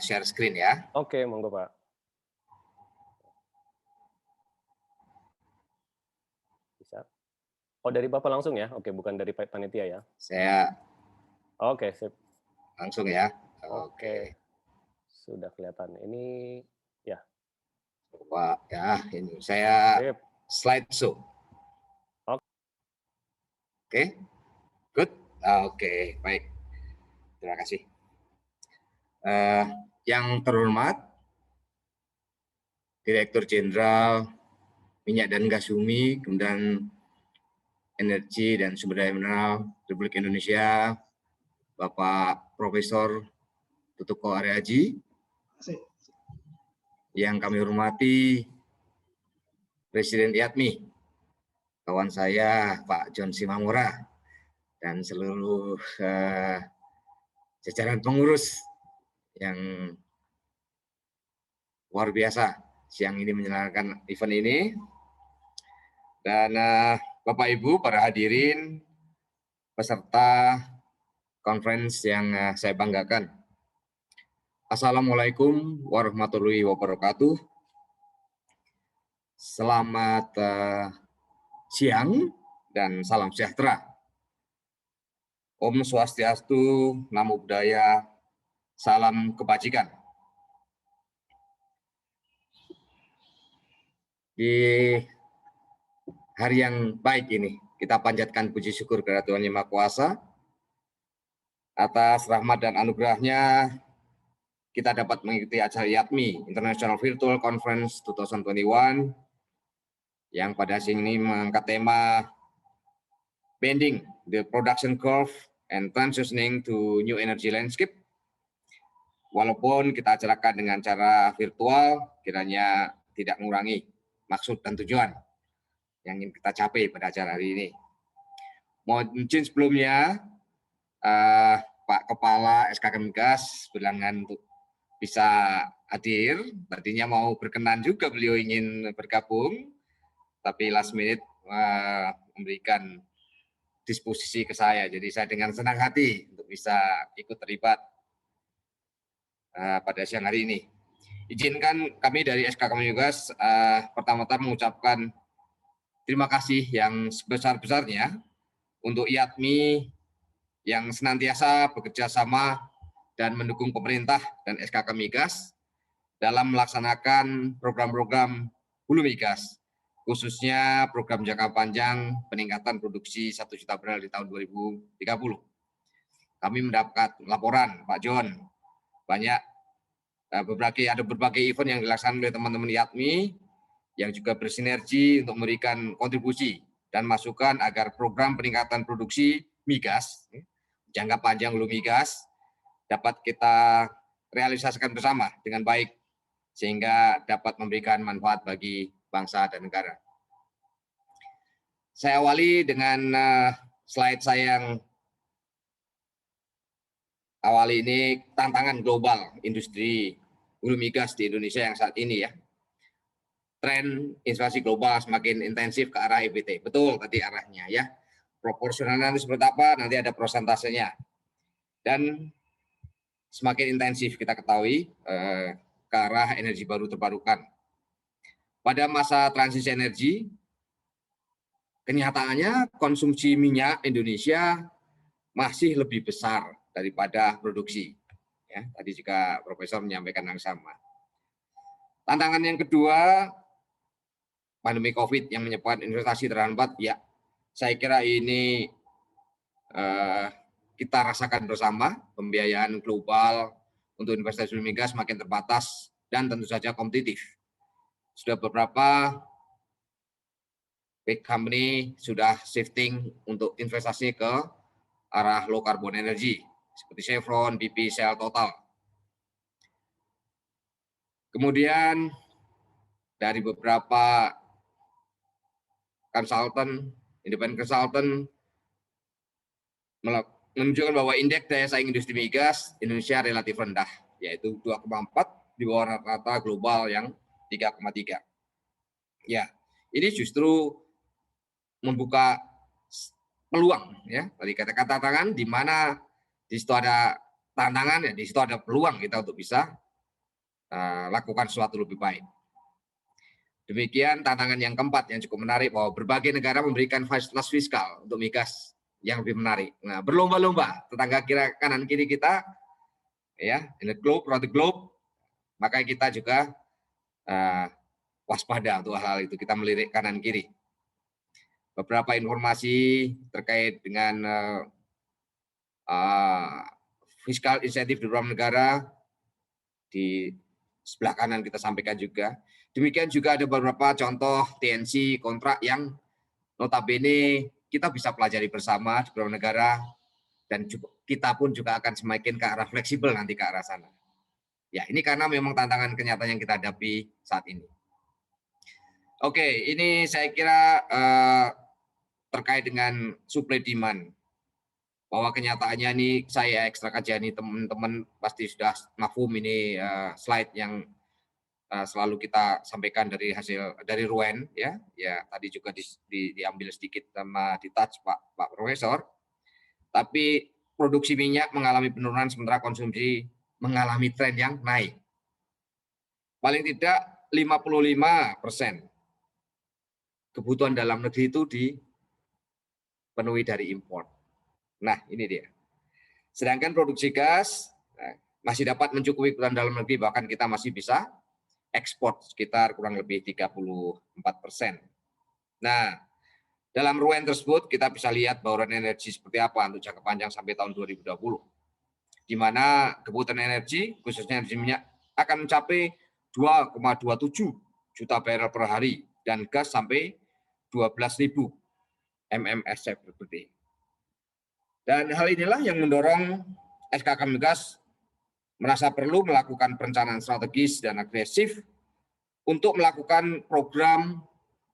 share screen ya. Oke, monggo Pak. Bisa. Oh, dari Bapak langsung ya? Oke, bukan dari panitia ya? Saya Oke, sip. langsung ya. Oke. Sudah kelihatan. Ini ya. Wah, ya ini saya Sip. slideshow. Oke. Good. Oke, baik. Terima kasih. Yang terhormat Direktur Jenderal Minyak dan Gas Bumi, kemudian Energi dan Sumber Daya Mineral Republik Indonesia, Bapak Profesor Tutuko Aryaji, yang kami hormati Presiden IATMI, kawan saya Pak John Simamora, dan seluruh jajaran pengurus yang luar biasa siang ini menyelenggarakan event ini. Dan Bapak Ibu, para hadirin, peserta conference yang saya banggakan. Assalamualaikum warahmatullahi wabarakatuh. Selamat siang dan salam sejahtera. Om Swastiastu, Namo Buddhaya, salam kebajikan. Di hari yang baik ini, kita panjatkan puji syukur kepada Tuhan Yang Maha Kuasa atas rahmat dan anugerahnya. Kita dapat mengikuti acara IATMI International Virtual Conference 2021 yang pada siang ini mengangkat tema Bending the Production Curve and Transitioning to New Energy Landscape. Walaupun kita acarakan dengan cara virtual, kiranya tidak mengurangi maksud dan tujuan yang ingin kita capai pada acara hari ini. Mohon izin sebelumnya, Pak Kepala SKK Migas berlangganan untuk bisa hadir, tadinya mau berkenan juga beliau ingin bergabung, tapi last minute memberikan disposisi ke saya, jadi saya dengan senang hati untuk bisa ikut terlibat pada siang hari ini. Izinkan kami dari SKK Migas pertama-tama mengucapkan terima kasih yang sebesar-besarnya untuk IATMI yang senantiasa bekerja sama dan mendukung pemerintah dan SKK Migas dalam melaksanakan program-program hulu migas, khususnya program jangka panjang peningkatan produksi 1 juta barel di tahun 2030. Kami mendapat laporan, Pak John, banyak ada berbagai event yang dilaksanakan oleh teman-teman IATMI yang juga bersinergi untuk memberikan kontribusi dan masukan agar program peningkatan produksi migas, jangka panjang hulu migas, dapat kita realisasikan bersama dengan baik, sehingga dapat memberikan manfaat bagi bangsa dan negara. Saya awali dengan slide saya yang awal ini, tantangan global industri hulu migas di Indonesia yang saat ini ya. Tren investasi global semakin intensif ke arah EBT. Betul tadi arahnya ya. Proporsionalnya seperti apa, nanti ada prosentasenya. Dan semakin intensif kita ketahui ke arah energi baru terbarukan. Pada masa transisi energi, kenyataannya konsumsi minyak Indonesia masih lebih besar daripada produksi. Ya, tadi juga Profesor menyampaikan yang sama. Tantangan yang kedua, pandemi COVID yang menyebabkan investasi terhambat. Ya, saya kira ini kita rasakan bersama. Pembiayaan global untuk investasi hulu migas makin terbatas dan tentu saja kompetitif. Sudah beberapa big company sudah shifting untuk investasi ke arah low carbon energy seperti Chevron, BP, Shell, Total. Kemudian dari beberapa konsultan, independent consultant menunjukkan bahwa indeks daya saing industri migas Indonesia relatif rendah, yaitu 2,4 di bawah rata-rata global yang 3,3. Ya, ini justru membuka peluang ya. Tadi kata-kata tantangan di mana di situ ada tantangan ya, di situ ada peluang kita untuk bisa lakukan sesuatu lebih baik. Demikian tantangan yang keempat yang cukup menarik, bahwa berbagai negara memberikan fasilitas fiskal untuk migas yang lebih menarik. Nah, berlomba-lomba tetangga kanan kiri kita ya, in the globe, around the globe, maka kita juga waspada untuk hal itu, kita melirik kanan kiri. Beberapa informasi terkait dengan fiskal insentif di beberapa negara di sebelah kanan kita sampaikan juga. Demikian juga ada beberapa contoh TNC kontrak yang notabene kita bisa pelajari bersama di beberapa negara, dan kita pun juga akan semakin ke arah fleksibel nanti ke arah sana. Ya, ini karena memang tantangan kenyataan yang kita hadapi saat ini. Oke, ini saya kira terkait dengan supply demand. Bahwa kenyataannya ini saya ekstra kajian ini, teman-teman pasti sudah mafhum ini slide yang selalu kita sampaikan dari hasil dari RUEN ya. Ya, tadi juga diambil sedikit sama di touch Pak Profesor. Tapi produksi minyak mengalami penurunan sementara konsumsi mengalami tren yang naik. Paling tidak 55% kebutuhan dalam negeri itu dipenuhi dari impor. Nah, ini dia. Sedangkan produksi gas masih dapat mencukupi kebutuhan dalam negeri, bahkan kita masih bisa ekspor sekitar kurang lebih 34%. Nah, dalam RUEN tersebut kita bisa lihat bauran energi seperti apa untuk jangka panjang sampai tahun 2020. Di mana kebutuhan energi, khususnya energi minyak, akan mencapai 2,27 juta barrel per hari dan gas sampai 12.000 mmscf per day. Dan hal inilah yang mendorong SKK Migas merasa perlu melakukan perencanaan strategis dan agresif untuk melakukan program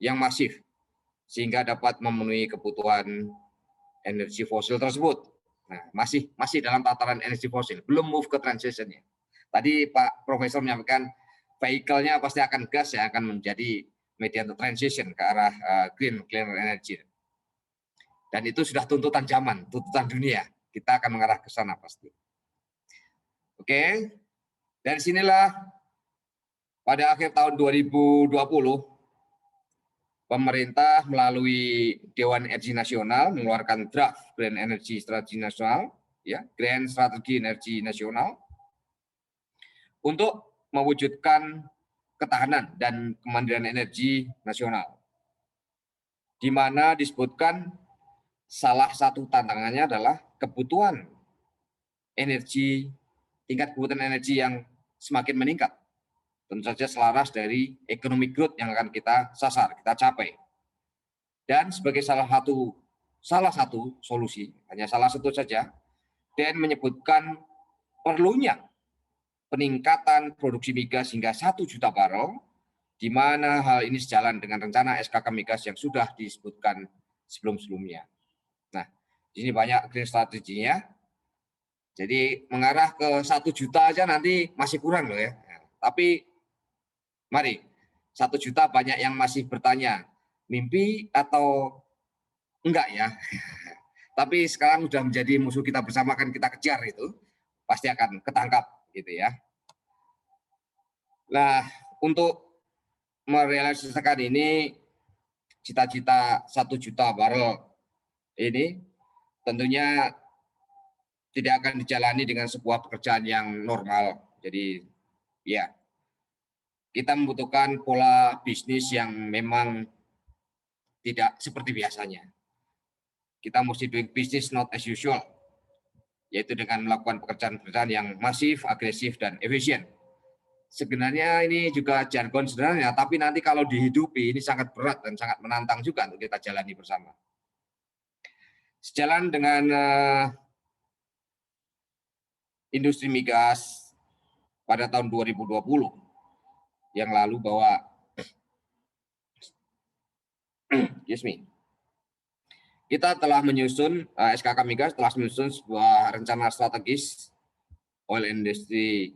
yang masif sehingga dapat memenuhi kebutuhan energi fosil tersebut. Nah, masih dalam tataran energi fosil, belum move ke transition-nya. Tadi Pak Profesor menyampaikan vehicle-nya pasti akan gas yang akan menjadi media untuk transition ke arah cleaner energy. Dan itu sudah tuntutan zaman, tuntutan dunia. Kita akan mengarah ke sana pasti. Oke, dari sinilah pada akhir tahun 2020, pemerintah melalui Dewan Energi Nasional mengeluarkan draft Grand Energy Strategi Nasional, ya, Grand Strategi Energi Nasional, untuk mewujudkan ketahanan dan kemandirian energi nasional, di mana disebutkan salah satu tantangannya adalah kebutuhan energi, tingkat kebutuhan energi yang semakin meningkat. Tentu saja selaras dari economic growth yang akan kita sasar, kita capai. Dan sebagai salah satu solusi, hanya salah satu saja, DN menyebutkan perlunya peningkatan produksi migas hingga 1 juta barel, di mana hal ini sejalan dengan rencana SKK migas yang sudah disebutkan sebelum-sebelumnya. Nah, di sini banyak green strateginya. Jadi mengarah ke 1 juta aja nanti masih kurang loh ya. Tapi mari, 1 juta banyak yang masih bertanya, mimpi atau enggak ya? Tapi sekarang sudah menjadi musuh kita bersama, kan kita kejar itu, pasti akan ketangkap gitu ya. Nah, untuk merealisasikan ini, cita-cita 1 juta barel ini tentunya tidak akan dijalani dengan sebuah pekerjaan yang normal. Jadi ya, kita membutuhkan pola bisnis yang memang tidak seperti biasanya. Kita mesti doing business not as usual, yaitu dengan melakukan pekerjaan-pekerjaan yang masif, agresif, dan efisien. Sebenarnya ini juga jargon sebenarnya, tapi nanti kalau dihidupi ini sangat berat dan sangat menantang juga untuk kita jalani bersama. Sejalan dengan industri migas pada tahun 2020 yang lalu bahwa kita telah menyusun, SKK Migas telah menyusun sebuah rencana strategis oil industry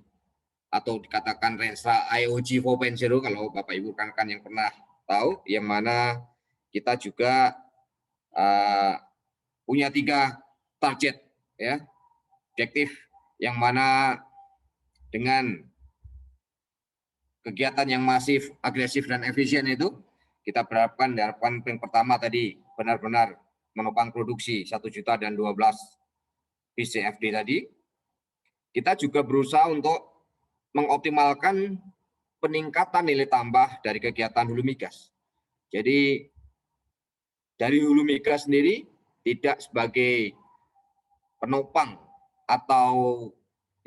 atau dikatakan Renstra IOG 4.0 kalau Bapak Ibu rekan-rekan yang pernah tahu, yang mana kita juga punya 3 target ya, objektif, yang mana dengan kegiatan yang masif, agresif, dan efisien itu kita diharapkan yang pertama tadi benar-benar menopang produksi 1 juta dan 12 BCFD tadi. Kita juga berusaha untuk mengoptimalkan peningkatan nilai tambah dari kegiatan hulu migas. Jadi dari hulu migas sendiri tidak sebagai penopang atau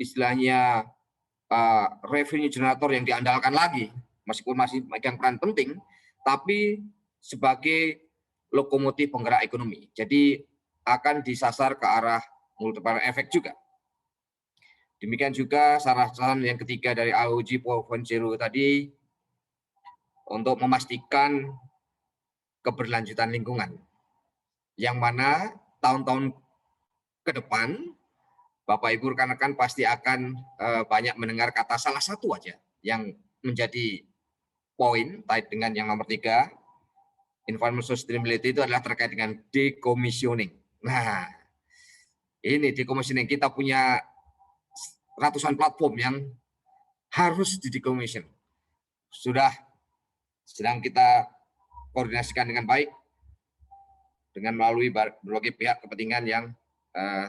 istilahnya revenue generator yang diandalkan lagi, meskipun masih memegang peran penting, tapi sebagai lokomotif penggerak ekonomi. Jadi akan disasar ke arah multiplier effect juga. Demikian juga saran yang ketiga dari IOG 4.0 tadi, untuk memastikan keberlanjutan lingkungan, yang mana tahun-tahun ke depan Bapak Ibu rekan-rekan pasti akan banyak mendengar kata salah satu aja yang menjadi poin terkait dengan yang nomor 3, environmental sustainability, itu adalah terkait dengan decommissioning. Nah, ini decommissioning, kita punya ratusan platform yang harus di decommission. Sudah sedang kita koordinasikan dengan baik dengan melalui berbagai pihak kepentingan yang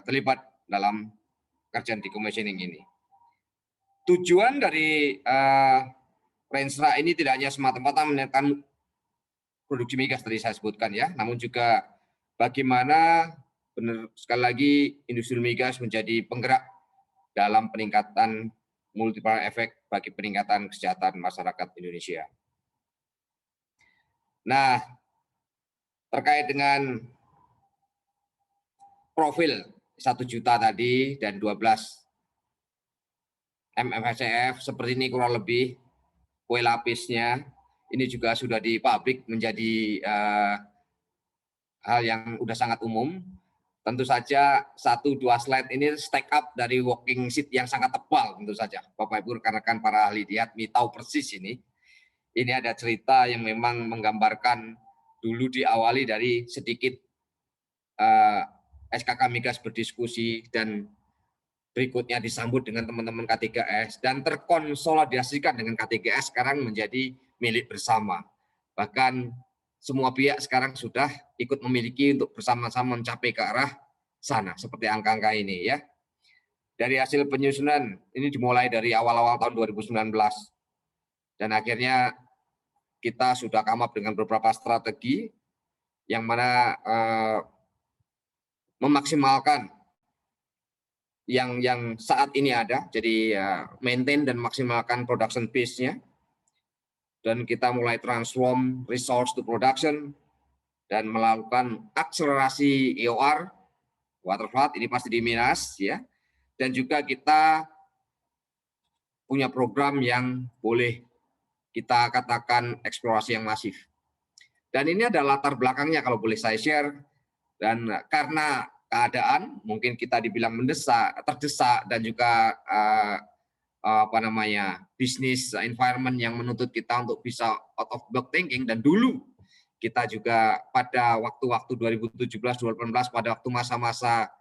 terlibat dalam kerjaan decommissioning ini. Tujuan dari Renstra ini tidak hanya semata-mata menaikkan produksi migas tadi saya sebutkan ya, namun juga bagaimana benar sekali lagi industri migas menjadi penggerak dalam peningkatan multiplier effect bagi peningkatan kesejahteraan masyarakat Indonesia. Nah, terkait dengan profil 1 juta tadi dan 12 MMHCF seperti ini kurang lebih kue lapisnya, ini juga sudah dipublik menjadi hal yang sudah sangat umum. Tentu saja 1-2 slide ini stack up dari working sheet yang sangat tebal tentu saja. Bapak Ibu rekan-rekan para ahli di IATMI tahu persis ini. Ini ada cerita yang memang menggambarkan dulu diawali dari sedikit SKK Migas berdiskusi dan berikutnya disambut dengan teman-teman K3S dan terkonsolidasikan dengan K3S sekarang menjadi milik bersama. Bahkan semua pihak sekarang sudah ikut memiliki untuk bersama-sama mencapai ke arah sana seperti angka-angka ini ya. Dari hasil penyusunan ini dimulai dari awal-awal tahun 2019 dan akhirnya kita sudah come up dengan beberapa strategi yang mana memaksimalkan yang saat ini ada. Jadi maintain dan maksimalkan production base-nya. Dan kita mulai transform resource to production dan melakukan akselerasi EOR, water flood, ini pasti di Minas, ya. Dan juga kita punya program yang boleh kita katakan eksplorasi yang masif. Dan ini ada latar belakangnya kalau boleh saya share. Dan karena keadaan mungkin kita dibilang terdesak dan juga bisnis environment yang menuntut kita untuk bisa out of box thinking. Dan dulu kita juga pada waktu-waktu 2017-2018 pada waktu masa-masa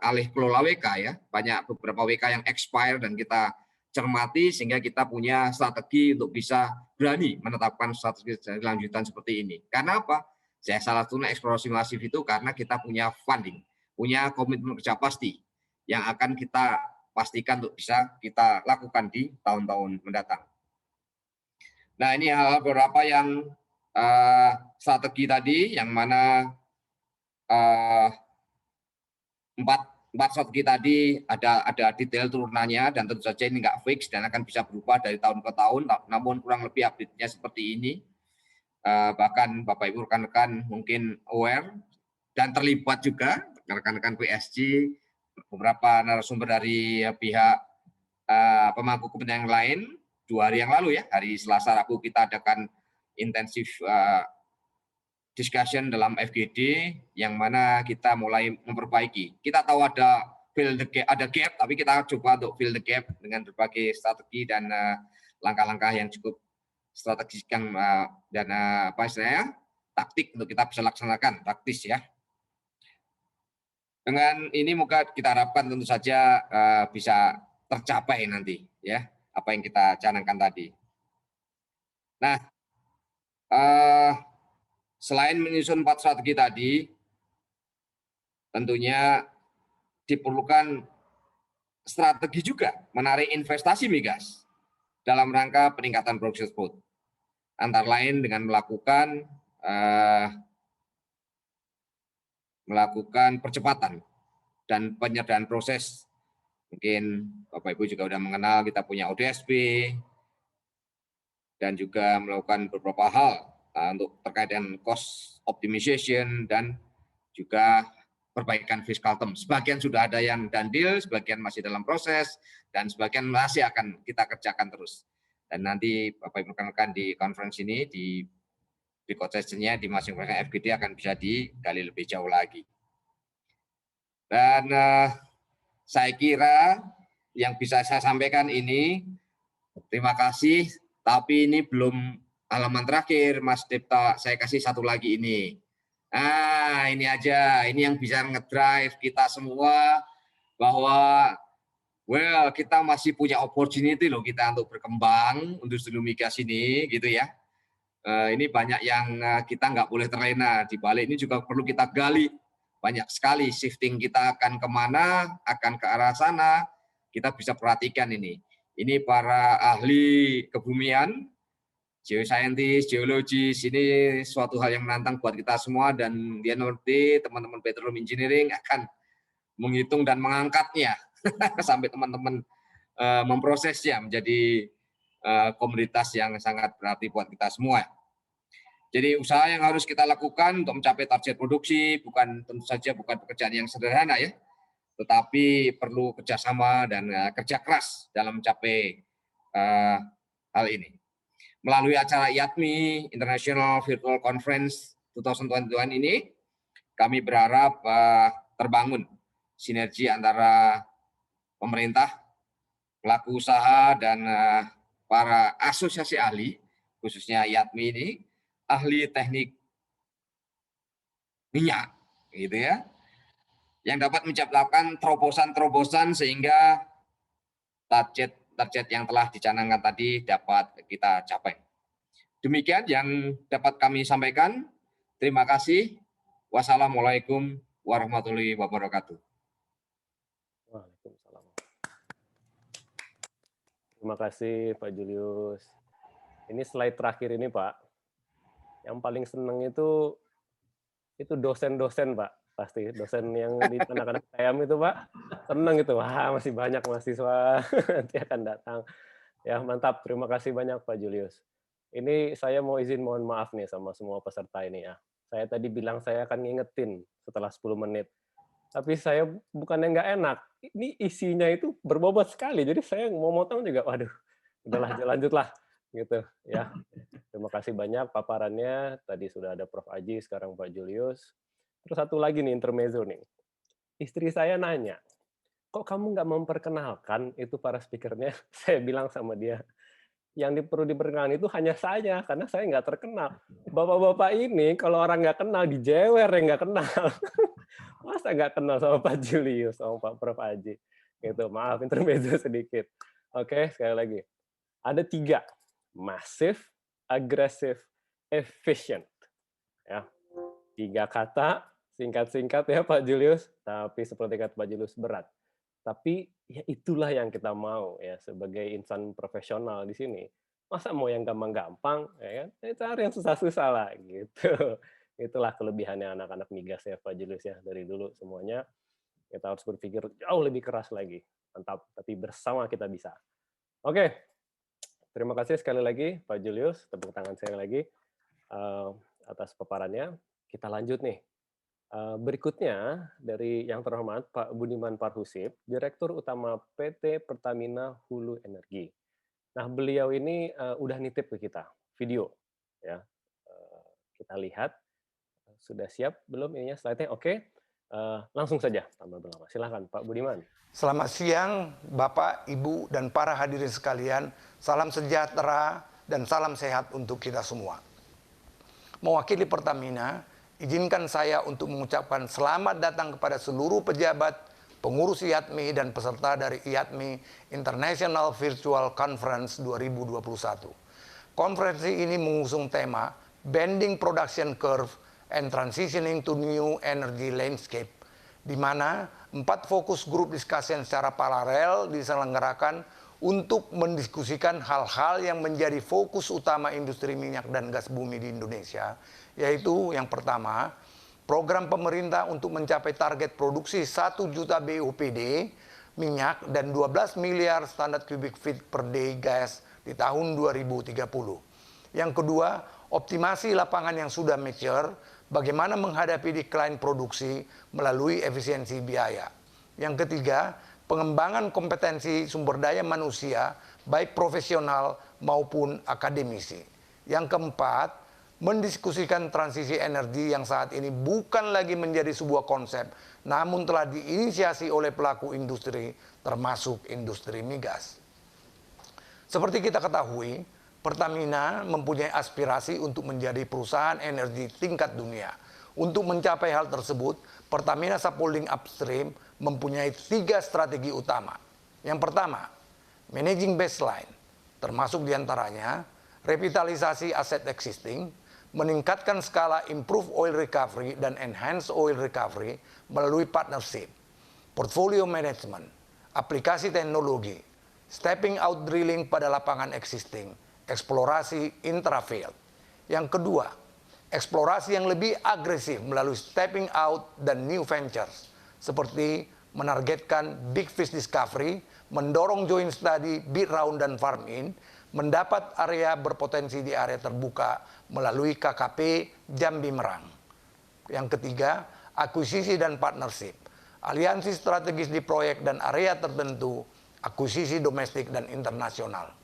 alih kelola WK, ya, banyak beberapa WK yang expire dan kita cermati sehingga kita punya strategi untuk bisa berani menetapkan strategi lanjutan seperti ini. Karena apa? Saya salah satunya eksplorasi masif itu karena kita punya funding, punya komitmen kerja pasti yang akan kita pastikan untuk bisa kita lakukan di tahun-tahun mendatang. Nah, ini hal beberapa yang strategi tadi, yang mana empat strategi tadi ada detail turunannya, dan tentu saja ini nggak fix dan akan bisa berubah dari tahun ke tahun, namun kurang lebih update-nya seperti ini. Bahkan Bapak Ibu rekan-rekan mungkin aware dan terlibat juga, rekan-rekan PSG, beberapa narasumber dari pihak pemangku kepentingan lain. 2 hari yang lalu, ya, hari Selasa Rabu kita adakan intensif discussion dalam FGD yang mana kita mulai memperbaiki. Kita tahu ada gap, tapi kita coba untuk fill the gap dengan berbagai strategi dan langkah-langkah yang cukup strategis dan taktik untuk kita bisa laksanakan praktis, ya. Dengan ini moga kita harapkan tentu saja bisa tercapai nanti, ya, apa yang kita canangkan tadi. Nah, selain menyusun 4 strategi tadi, tentunya diperlukan strategi juga menarik investasi migas dalam rangka peningkatan produksi tersebut. Antara lain dengan melakukan percepatan dan penyederhanaan proses. Mungkin Bapak Ibu juga sudah mengenal kita punya ODSP dan juga melakukan beberapa hal untuk terkait dengan cost optimization dan juga perbaikan fiskal term. Sebagian sudah ada yang done deal, sebagian masih dalam proses, dan sebagian masih akan kita kerjakan terus. Dan nanti Bapak Ibu rekan-rekan di conference ini, di record session-nya di masing-masing FGD akan bisa digali lebih jauh lagi. Dan saya kira yang bisa saya sampaikan ini, terima kasih, tapi ini belum halaman terakhir, Mas Dipta, saya kasih satu lagi ini. Nah, ini aja, ini yang bisa ngedrive kita semua, bahwa kita masih punya opportunity loh kita untuk berkembang, industri migas ini, gitu ya. Ini banyak yang kita nggak boleh terlena, di balik ini juga perlu kita gali. Banyak sekali shifting kita akan kemana, akan ke arah sana, kita bisa perhatikan ini. Ini para ahli kebumian, geoscientist, geologis, ini suatu hal yang menantang buat kita semua, dan dia nanti teman-teman petroleum engineering akan menghitung dan mengangkatnya sampai teman-teman memprosesnya menjadi komoditas yang sangat berarti buat kita semua. Jadi usaha yang harus kita lakukan untuk mencapai target produksi tentu saja bukan pekerjaan yang sederhana, ya, tetapi perlu kerjasama dan kerja keras dalam mencapai hal ini. Melalui acara IATMI International Virtual Conference 2021 ini, kami berharap terbangun sinergi antara pemerintah, pelaku usaha, dan para asosiasi ahli, khususnya IATMI ini, ahli teknik minyak, gitu ya, yang dapat menciptakan terobosan-terobosan sehingga target yang telah dicanangkan tadi dapat kita capai. Demikian yang dapat kami sampaikan. Terima kasih. Wassalamualaikum warahmatullahi wabarakatuh. Waalaikumsalam. Terima kasih Pak Julius. Ini slide terakhir ini, Pak. Yang paling seneng itu dosen-dosen, Pak. Pasti dosen yang di anak-anak TM itu Pak, senang itu. Wah, masih banyak mahasiswa nanti akan datang. Ya, mantap. Terima kasih banyak Pak Julius. Ini saya mau izin mohon maaf nih sama semua peserta ini ya. Saya tadi bilang saya akan ngingetin setelah 10 menit. Tapi saya bukannya nggak enak. Ini isinya itu berbobot sekali. Jadi saya mau motong juga, waduh, udahlah lanjutlah gitu ya. Terima kasih banyak paparannya. Tadi sudah ada Prof. Aji, sekarang Pak Julius. Terus satu lagi nih intermezzo nih. Istri saya nanya, kok kamu nggak memperkenalkan itu para speakernya? Saya bilang sama dia, yang perlu diperkenalkan itu hanya saya, karena saya nggak terkenal. Bapak-bapak ini kalau orang nggak kenal, dijewer yang nggak kenal. Masa nggak kenal sama Pak Julius, sama Pak Prof. Aji? Gitu, maaf, intermezzo sedikit. Oke, sekali lagi. Ada 3, massive, aggressive, efficient. Ya, 3 kata, singkat-singkat ya Pak Julius, tapi seperti kata Pak Julius berat. Tapi ya itulah yang kita mau ya sebagai insan profesional di sini. Masa mau yang gampang-gampang, ya kan? Cari yang susah-susah lah gitu. Itulah kelebihannya anak-anak migas ya Pak Julius ya, dari dulu semuanya kita harus berpikir jauh lebih keras lagi. Mantap, tapi bersama kita bisa. Oke, terima kasih sekali lagi Pak Julius, tepuk tangan saya lagi atas paparannya. Kita lanjut nih. Berikutnya dari yang terhormat Pak Budiman Parhusip, Direktur Utama PT Pertamina Hulu Energi. Nah, beliau ini udah nitip ke kita video, ya. Kita lihat sudah siap belum ininya slide-nya? Oke, langsung saja tambah berlama. Silakan Pak Budiman. Selamat siang Bapak, Ibu, dan para hadirin sekalian. Salam sejahtera dan salam sehat untuk kita semua. Mewakili Pertamina, izinkan saya untuk mengucapkan selamat datang kepada seluruh pejabat, pengurus IATMI, dan peserta dari IATMI International Virtual Conference 2021. Konferensi ini mengusung tema Bending Production Curve and Transitioning to New Energy Landscape, di mana 4 fokus group discussion secara paralel diselenggarakan untuk mendiskusikan hal-hal yang menjadi fokus utama industri minyak dan gas bumi di Indonesia, yaitu yang pertama, program pemerintah untuk mencapai target produksi 1 juta BOPD minyak dan 12 miliar standar cubic feet per day gas di tahun 2030. Yang kedua, optimasi lapangan yang sudah mature, bagaimana menghadapi decline produksi melalui efisiensi biaya. Yang ketiga, pengembangan kompetensi sumber daya manusia, baik profesional maupun akademisi. Yang keempat, mendiskusikan transisi energi yang saat ini bukan lagi menjadi sebuah konsep, namun telah diinisiasi oleh pelaku industri, termasuk industri migas. Seperti kita ketahui, Pertamina mempunyai aspirasi untuk menjadi perusahaan energi tingkat dunia. Untuk mencapai hal tersebut, Pertamina Subholding Upstream mempunyai 3 strategi utama. Yang pertama, managing baseline, termasuk diantaranya revitalisasi aset existing, meningkatkan skala improve oil recovery dan enhance oil recovery melalui partnership, portfolio management, aplikasi teknologi, stepping out drilling pada lapangan existing, eksplorasi intrafield. Yang kedua, eksplorasi yang lebih agresif melalui stepping out dan new ventures, seperti menargetkan big fish discovery, mendorong joint study, bid round dan farm in, mendapat area berpotensi di area terbuka melalui KKP Jambi Merang. Yang ketiga, akuisisi dan partnership, aliansi strategis di proyek dan area tertentu, akuisisi domestik dan internasional.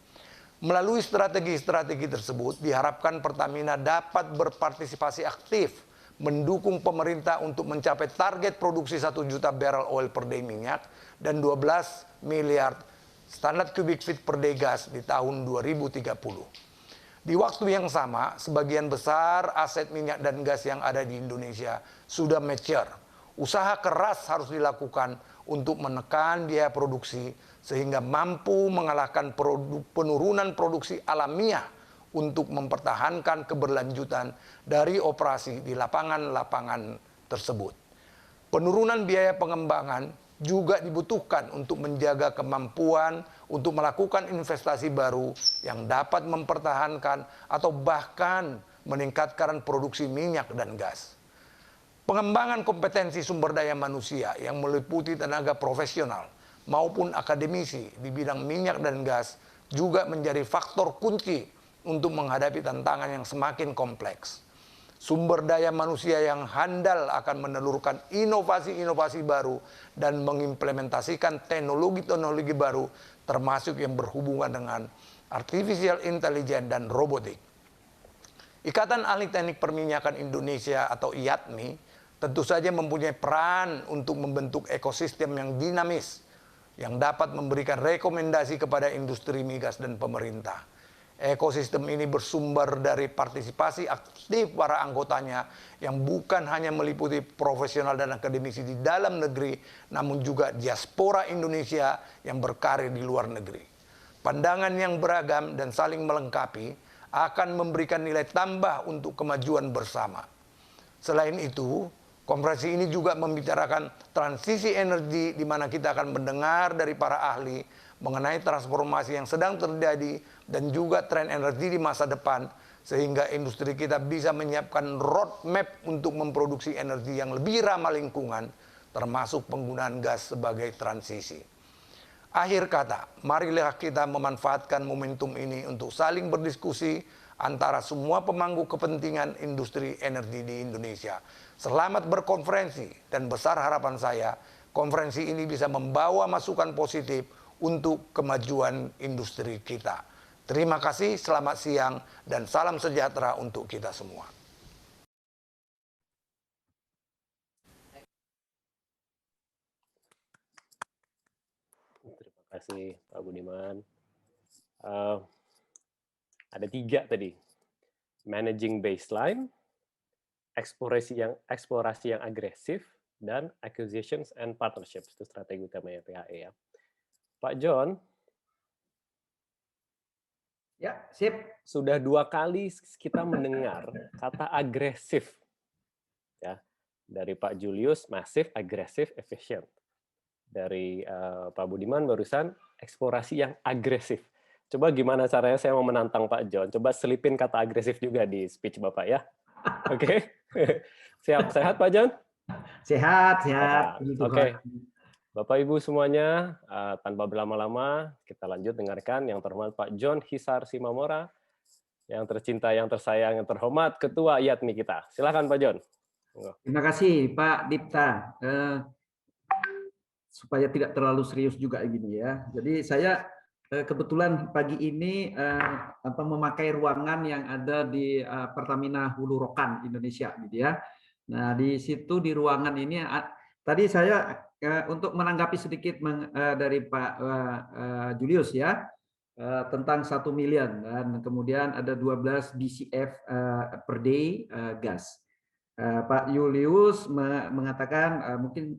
Melalui strategi-strategi tersebut, diharapkan Pertamina dapat berpartisipasi aktif mendukung pemerintah untuk mencapai target produksi 1 juta barrel oil per day minyak dan 12 miliar standar cubic feet per day gas di tahun 2030. Di waktu yang sama, sebagian besar aset minyak dan gas yang ada di Indonesia sudah mature. Usaha keras harus dilakukan untuk menekan biaya produksi sehingga mampu mengalahkan penurunan produksi alamiah untuk mempertahankan keberlanjutan dari operasi di lapangan-lapangan tersebut. Penurunan biaya pengembangan juga dibutuhkan untuk menjaga kemampuan untuk melakukan investasi baru yang dapat mempertahankan atau bahkan meningkatkan produksi minyak dan gas. Pengembangan kompetensi sumber daya manusia yang meliputi tenaga profesional maupun akademisi di bidang minyak dan gas juga menjadi faktor kunci untuk menghadapi tantangan yang semakin kompleks. Sumber daya manusia yang handal akan menelurkan inovasi-inovasi baru dan mengimplementasikan teknologi-teknologi baru termasuk yang berhubungan dengan artificial intelligence dan robotik. Ikatan Ahli Teknik Perminyakan Indonesia atau IATMI tentu saja mempunyai peran untuk membentuk ekosistem yang dinamis yang dapat memberikan rekomendasi kepada industri migas dan pemerintah. Ekosistem ini bersumber dari partisipasi aktif para anggotanya yang bukan hanya meliputi profesional dan akademisi di dalam negeri, namun juga diaspora Indonesia yang berkarir di luar negeri. Pandangan yang beragam dan saling melengkapi akan memberikan nilai tambah untuk kemajuan bersama. Selain itu, konferensi ini juga membicarakan transisi energi di mana kita akan mendengar dari para ahli mengenai transformasi yang sedang terjadi dan juga tren energi di masa depan sehingga industri kita bisa menyiapkan roadmap untuk memproduksi energi yang lebih ramah lingkungan termasuk penggunaan gas sebagai transisi. Akhir kata, marilah kita memanfaatkan momentum ini untuk saling berdiskusi antara semua pemangku kepentingan industri energi di Indonesia. Selamat berkonferensi dan besar harapan saya, konferensi ini bisa membawa masukan positif untuk kemajuan industri kita. Terima kasih, selamat siang, dan salam sejahtera untuk kita semua. Terima kasih Pak Budiman. Ada 3 tadi. Managing baseline, eksplorasi yang agresif, dan acquisitions and partnerships. Itu strategi utamanya PHE ya. Pak John. Ya, sip. Sudah 2 kali kita mendengar kata agresif. Ya. Dari Pak Julius, massive, agresif, efficient. Dari Pak Budiman barusan, eksplorasi yang agresif. Coba gimana caranya saya mau menantang Pak John. Coba selipin kata agresif juga di speech Bapak ya. Oke. Siap, sehat Pak John? Sehat, sehat. Oke. Bapak Ibu semuanya, tanpa berlama-lama, kita lanjut dengarkan yang terhormat Pak John Hisar Simamora, yang tercinta, yang tersayang, yang terhormat, Ketua IATMI kita. Silakan Pak John. Terima kasih Pak Dipta. Supaya tidak terlalu serius juga gini ya. Jadi saya kebetulan pagi ini memakai ruangan yang ada di Pertamina Hulu Rokan Indonesia gitu ya. Nah, di situ di ruangan ini tadi saya untuk menanggapi sedikit dari Pak Julius ya tentang 1 million dan kemudian ada 12 BCF per day gas. Pak Julius mengatakan mungkin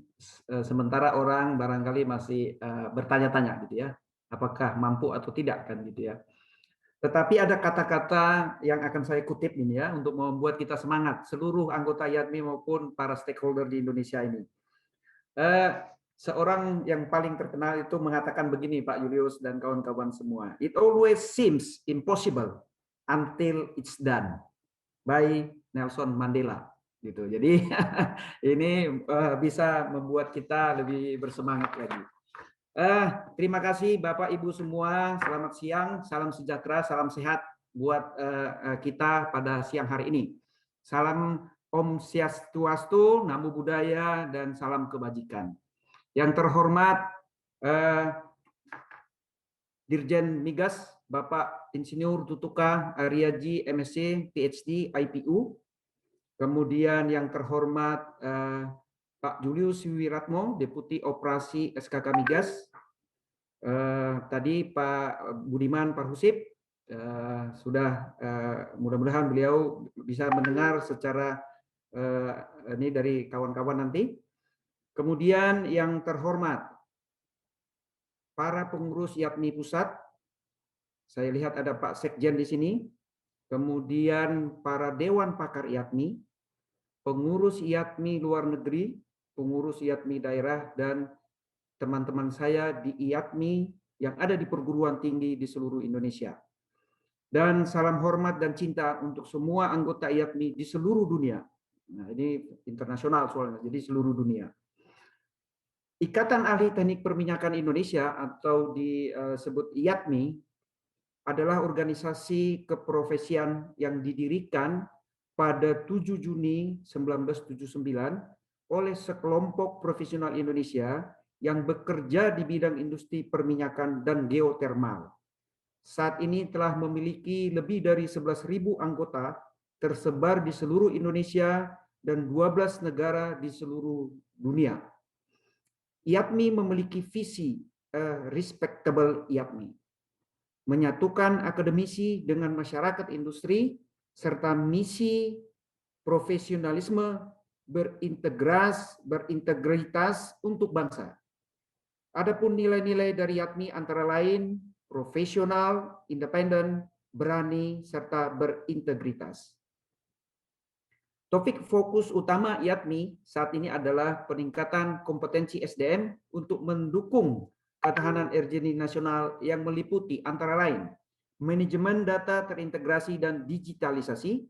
sementara orang barangkali masih bertanya-tanya gitu ya, apakah mampu atau tidak kan gitu ya. Tetapi ada kata-kata yang akan saya kutip ini ya untuk membuat kita semangat seluruh anggota IATMI maupun para stakeholder di Indonesia ini. Seorang yang paling terkenal itu mengatakan begini Pak Julius dan kawan-kawan semua, it always seems impossible until it's done, by Nelson Mandela. Gitu. Jadi ini bisa membuat kita lebih bersemangat lagi. Terima kasih Bapak Ibu semua. Selamat siang, salam sejahtera, salam sehat buat kita pada siang hari ini. Salam Om Swastiastu, Namo Buddhaya, dan salam kebajikan. Yang terhormat Dirjen Migas Bapak Insinyur Tutuka Aryaji, MSc, PhD, IPU. Kemudian yang terhormat Pak Julius Wiratno, Deputi Operasi SKK Migas. Tadi Pak Budiman Parhusip sudah mudah-mudahan beliau bisa mendengar secara ini dari kawan-kawan nanti. Kemudian yang terhormat para pengurus IATMI Pusat. Saya lihat ada Pak Sekjen di sini. Kemudian para Dewan Pakar IATMI, pengurus IATMI luar negeri, pengurus IATMI daerah, dan teman-teman saya di IATMI yang ada di perguruan tinggi di seluruh Indonesia. Dan salam hormat dan cinta untuk semua anggota IATMI di seluruh dunia, Nah, ini internasional soalnya, jadi seluruh dunia. Ikatan Ahli Teknik Perminyakan Indonesia atau disebut IATMI adalah organisasi keprofesian yang didirikan pada 7 Juni 1979 oleh sekelompok profesional Indonesia yang bekerja di bidang industri perminyakan dan geotermal. Saat ini telah memiliki lebih dari 11.000 anggota tersebar di seluruh Indonesia dan 12 negara di seluruh dunia. IATMI memiliki visi respectable IATMI, menyatukan akademisi dengan masyarakat industri, serta misi profesionalisme berintegritas untuk bangsa. Adapun nilai-nilai dari IATMI antara lain profesional, independen, berani, serta berintegritas. Topik fokus utama IATMI saat ini adalah peningkatan kompetensi SDM untuk mendukung ketahanan energi nasional yang meliputi antara lain manajemen data terintegrasi dan digitalisasi,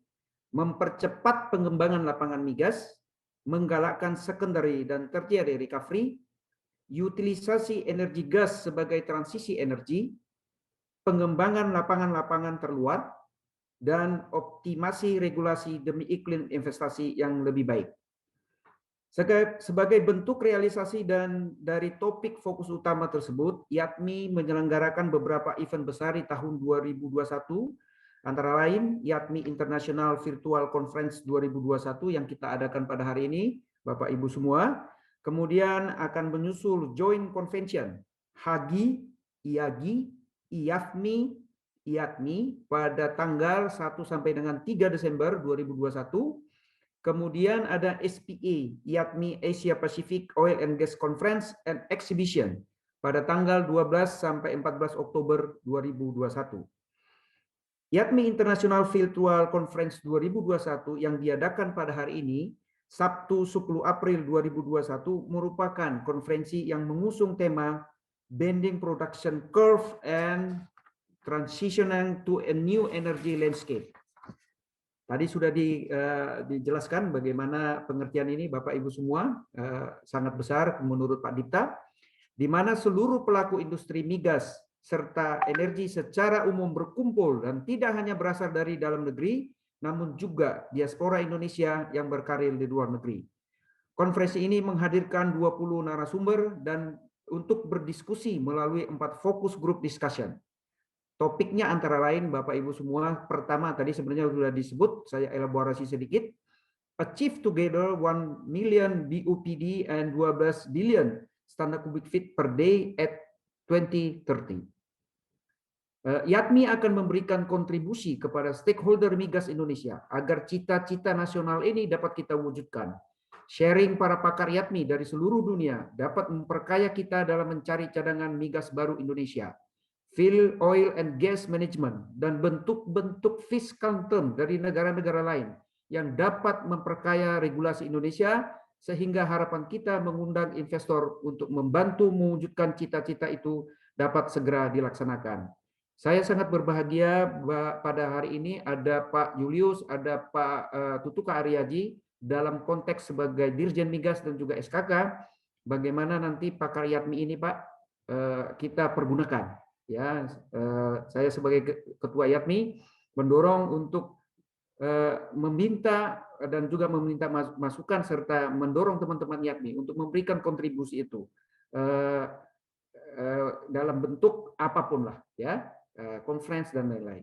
mempercepat pengembangan lapangan migas, menggalakkan secondary dan tertiary recovery, utilisasi energi gas sebagai transisi energi, pengembangan lapangan-lapangan terluar, dan optimasi regulasi demi iklim investasi yang lebih baik. Sebagai bentuk realisasi dan dari topik fokus utama tersebut, IATMI menyelenggarakan beberapa event besar di tahun 2021, antara lain IATMI International Virtual Conference 2021 yang kita adakan pada hari ini, Bapak Ibu semua. Kemudian akan menyusul Joint Convention, HAGI, IAGI, IAFMI, IATMI pada tanggal 1 sampai dengan 3 Desember 2021. Kemudian ada SPA, IATMI Asia Pacific Oil and Gas Conference and Exhibition pada tanggal 12 sampai 14 Oktober 2021. IATMI International Virtual Conference 2021 yang diadakan pada hari ini, Sabtu 10 April 2021, merupakan konferensi yang mengusung tema Bending Production Curve and Transitioning to a New Energy Landscape. Tadi sudah dijelaskan bagaimana pengertian ini, Bapak Ibu semua, sangat besar menurut Pak Dipta, di mana seluruh pelaku industri migas serta energi secara umum berkumpul dan tidak hanya berasal dari dalam negeri, namun juga diaspora Indonesia yang berkarir di luar negeri. Konferensi ini menghadirkan 20 narasumber dan untuk berdiskusi melalui 4 fokus group discussion. Topiknya antara lain, Bapak Ibu semua, pertama tadi sebenarnya sudah disebut, saya elaborasi sedikit. Achieve together 1 million BOPD and 12 billion standard cubic feet per day at 2030. IATMI akan memberikan kontribusi kepada stakeholder migas Indonesia agar cita-cita nasional ini dapat kita wujudkan. Sharing para pakar IATMI dari seluruh dunia dapat memperkaya kita dalam mencari cadangan migas baru Indonesia, field oil and gas management, dan bentuk-bentuk fiscal term dari negara-negara lain yang dapat memperkaya regulasi Indonesia, sehingga harapan kita mengundang investor untuk membantu mewujudkan cita-cita itu dapat segera dilaksanakan. Saya sangat berbahagia pada hari ini ada Pak Julius, ada Pak Tutuka Aryaji dalam konteks sebagai Dirjen Migas dan juga SKK. Bagaimana nanti pakar IATMI ini Pak kita pergunakan. Ya, saya sebagai Ketua IATMI mendorong untuk meminta dan juga meminta masukan serta mendorong teman-teman IATMI untuk memberikan kontribusi itu dalam bentuk apapun lah, ya, conference dan lain-lain.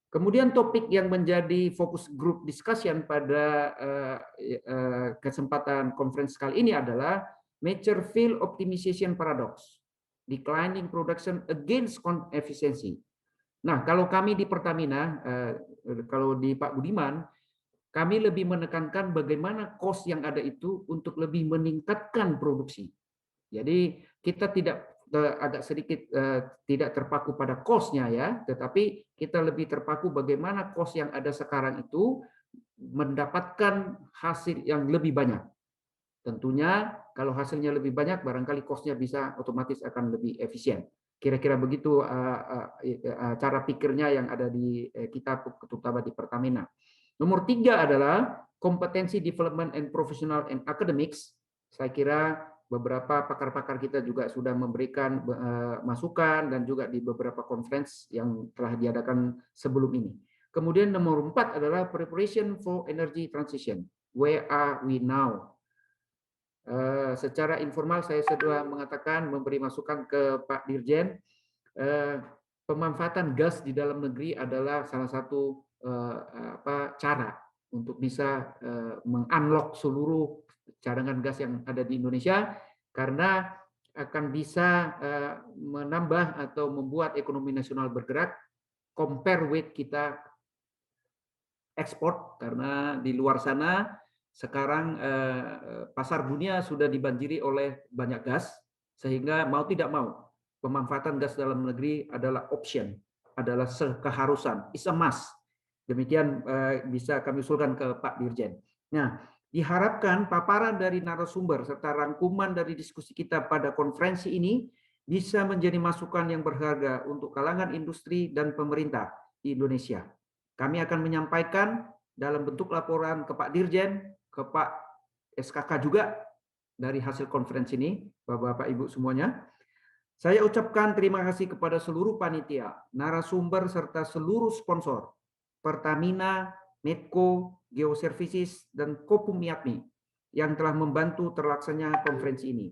Kemudian topik yang menjadi fokus group discussion pada kesempatan conference kali ini adalah Mature Field Optimization Paradox, Declining Production Against Efficiency. Nah, kalau kami di Pertamina, kalau di Pak Budiman, kami lebih menekankan bagaimana cost yang ada itu untuk lebih meningkatkan produksi. Jadi kita tidak agak sedikit tidak terpaku pada cost-nya ya, tetapi kita lebih terpaku bagaimana cost yang ada sekarang itu mendapatkan hasil yang lebih banyak. Tentunya kalau hasilnya lebih banyak, barangkali cost-nya bisa otomatis akan lebih efisien. Kira-kira begitu cara pikirnya yang ada di kita terutama di Pertamina. Nomor 3 adalah Competency Development and Professional and Academics, saya kira beberapa pakar-pakar kita juga sudah memberikan masukan dan juga di beberapa conference yang telah diadakan sebelum ini. Kemudian nomor 4 adalah Preparation for Energy Transition. Where are we now? Secara informal saya sudah mengatakan, memberi masukan ke Pak Dirjen, pemanfaatan gas di dalam negeri adalah salah satu cara untuk bisa mengunlock seluruh cadangan gas yang ada di Indonesia, karena akan bisa menambah atau membuat ekonomi nasional bergerak compare with kita ekspor, karena di luar sana sekarang pasar dunia sudah dibanjiri oleh banyak gas, sehingga mau tidak mau pemanfaatan gas dalam negeri adalah option, adalah keharusan, is a must. Demikian bisa kami usulkan ke Pak Dirjen. Nah, diharapkan paparan dari narasumber serta rangkuman dari diskusi kita pada konferensi ini bisa menjadi masukan yang berharga untuk kalangan industri dan pemerintah di Indonesia. Kami akan menyampaikan dalam bentuk laporan ke Pak Dirjen, ke Pak SKK juga dari hasil konferensi ini, Bapak-Bapak Ibu semuanya. Saya ucapkan terima kasih kepada seluruh panitia, narasumber serta seluruh sponsor, Pertamina, Medco, Geoservices, dan Kopum Miatmi yang telah membantu terlaksananya konferensi ini.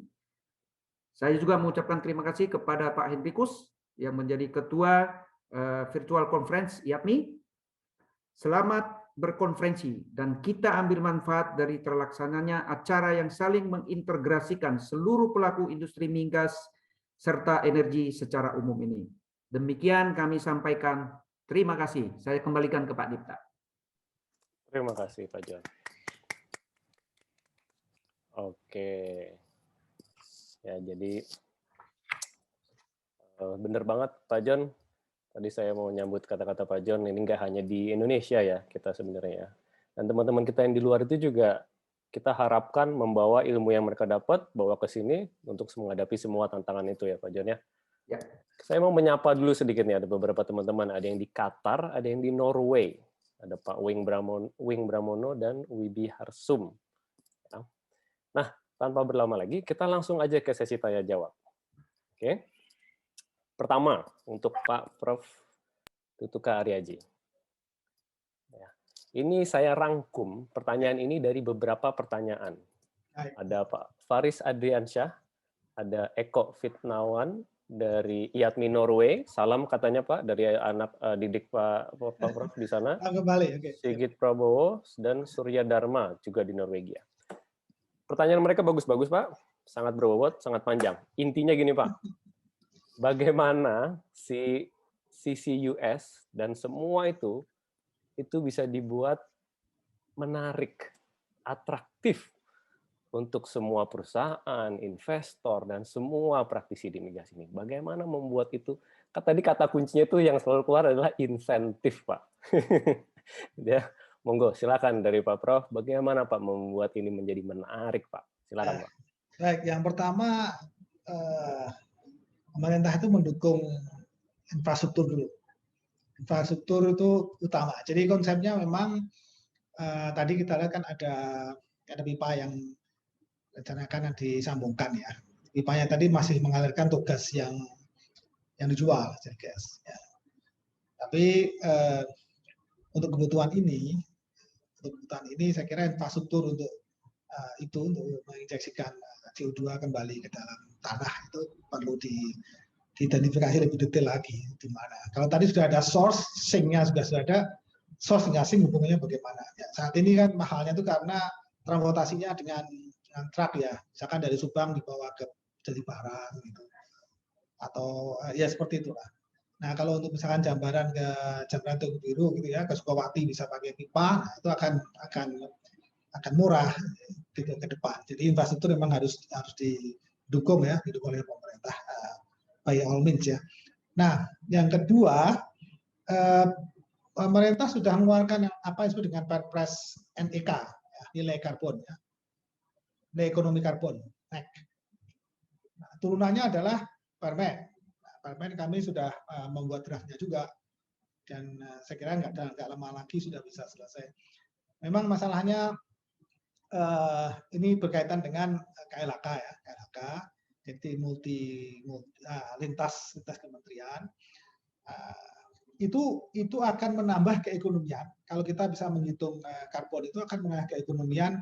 Saya juga mengucapkan terima kasih kepada Pak Hendrikus yang menjadi Ketua Virtual Conference IAPMI. Selamat berkonferensi dan kita ambil manfaat dari terlaksananya acara yang saling mengintegrasikan seluruh pelaku industri migas serta energi secara umum ini. Demikian kami sampaikan. Terima kasih. Saya kembalikan ke Pak Dipta. Terima kasih Pak John. Oke. Ya, jadi benar banget Pak John. Tadi saya mau nyambut kata-kata Pak John, ini nggak hanya di Indonesia ya kita sebenarnya. Dan teman-teman kita yang di luar itu juga kita harapkan membawa ilmu yang mereka dapat, bawa ke sini untuk menghadapi semua tantangan itu ya Pak John ya. Ya. Saya mau menyapa dulu sedikit nih, ada beberapa teman-teman, ada yang di Qatar, ada yang di Norway. Ada Pak Wing Bramono dan Wibi Harsum. Ya. Nah, tanpa berlama lagi, kita langsung aja ke sesi tanya jawab. Oke. Pertama, untuk Pak Prof. Tutuka Aryaji. Ya. Ini saya rangkum pertanyaan ini dari beberapa pertanyaan. Ada Pak Faris Adriansyah, ada Eko Fitnawan dari IATMI Norway. Salam katanya Pak, dari anak didik Pak Prof di sana. Kembali, oke. Sigit Prabowo dan Surya Dharma juga di Norwegia. Pertanyaan mereka bagus-bagus Pak, sangat berbobot, sangat panjang. Intinya gini Pak, bagaimana si CCUS dan semua itu bisa dibuat menarik, atraktif untuk semua perusahaan, investor, dan semua praktisi di migas ini. Bagaimana membuat itu? Tadi kata kuncinya itu yang selalu keluar adalah insentif, Pak. Ya, monggo, silakan dari Pak Prof. Bagaimana Pak membuat ini menjadi menarik, Pak? Silakan, Pak. Baik, yang pertama pemerintah itu mendukung infrastruktur dulu. Infrastruktur itu utama. Jadi konsepnya memang tadi kita lihat kan ada pipa yang rencanakan disambungkan ya. Pipanya tadi masih mengalirkan tugas yang dijual, jadi gas. Ya. Tapi untuk kebutuhan ini saya kira infrastruktur untuk untuk menginjeksikan CO2 kembali ke dalam tanah itu perlu diidentifikasi lebih detail lagi di mana. Kalau tadi sudah ada source, sink-nya sudah ada, source dengan sink hubungannya bagaimana? Ya, saat ini kan mahalnya itu karena transportasinya dengan truk ya, misalkan dari Subang dibawa ke Jatibarang gitu, atau ya seperti itulah. Nah kalau untuk misalkan Jambaran ke Tugu Biru gitu ya, ke Sukawati bisa pakai pipa, nah, itu akan murah ke depan. Jadi infrastruktur memang harus didukung ya, didukung oleh pemerintah by all means ya. Nah yang kedua, pemerintah sudah mengeluarkan apa yang disebut dengan Perpres NEK, ya, nilai karbon ya. Nilai ekonomi karbon, NEK. Nah, turunannya adalah Permen. Nah, Permen kami sudah membuat draftnya juga, dan saya kira nggak lama lagi sudah bisa selesai. memang masalahnya ini berkaitan dengan KLHK ya, KLHK, jadi lintas kementerian. Itu akan menambah keekonomian. Kalau kita bisa menghitung karbon itu akan menambah keekonomian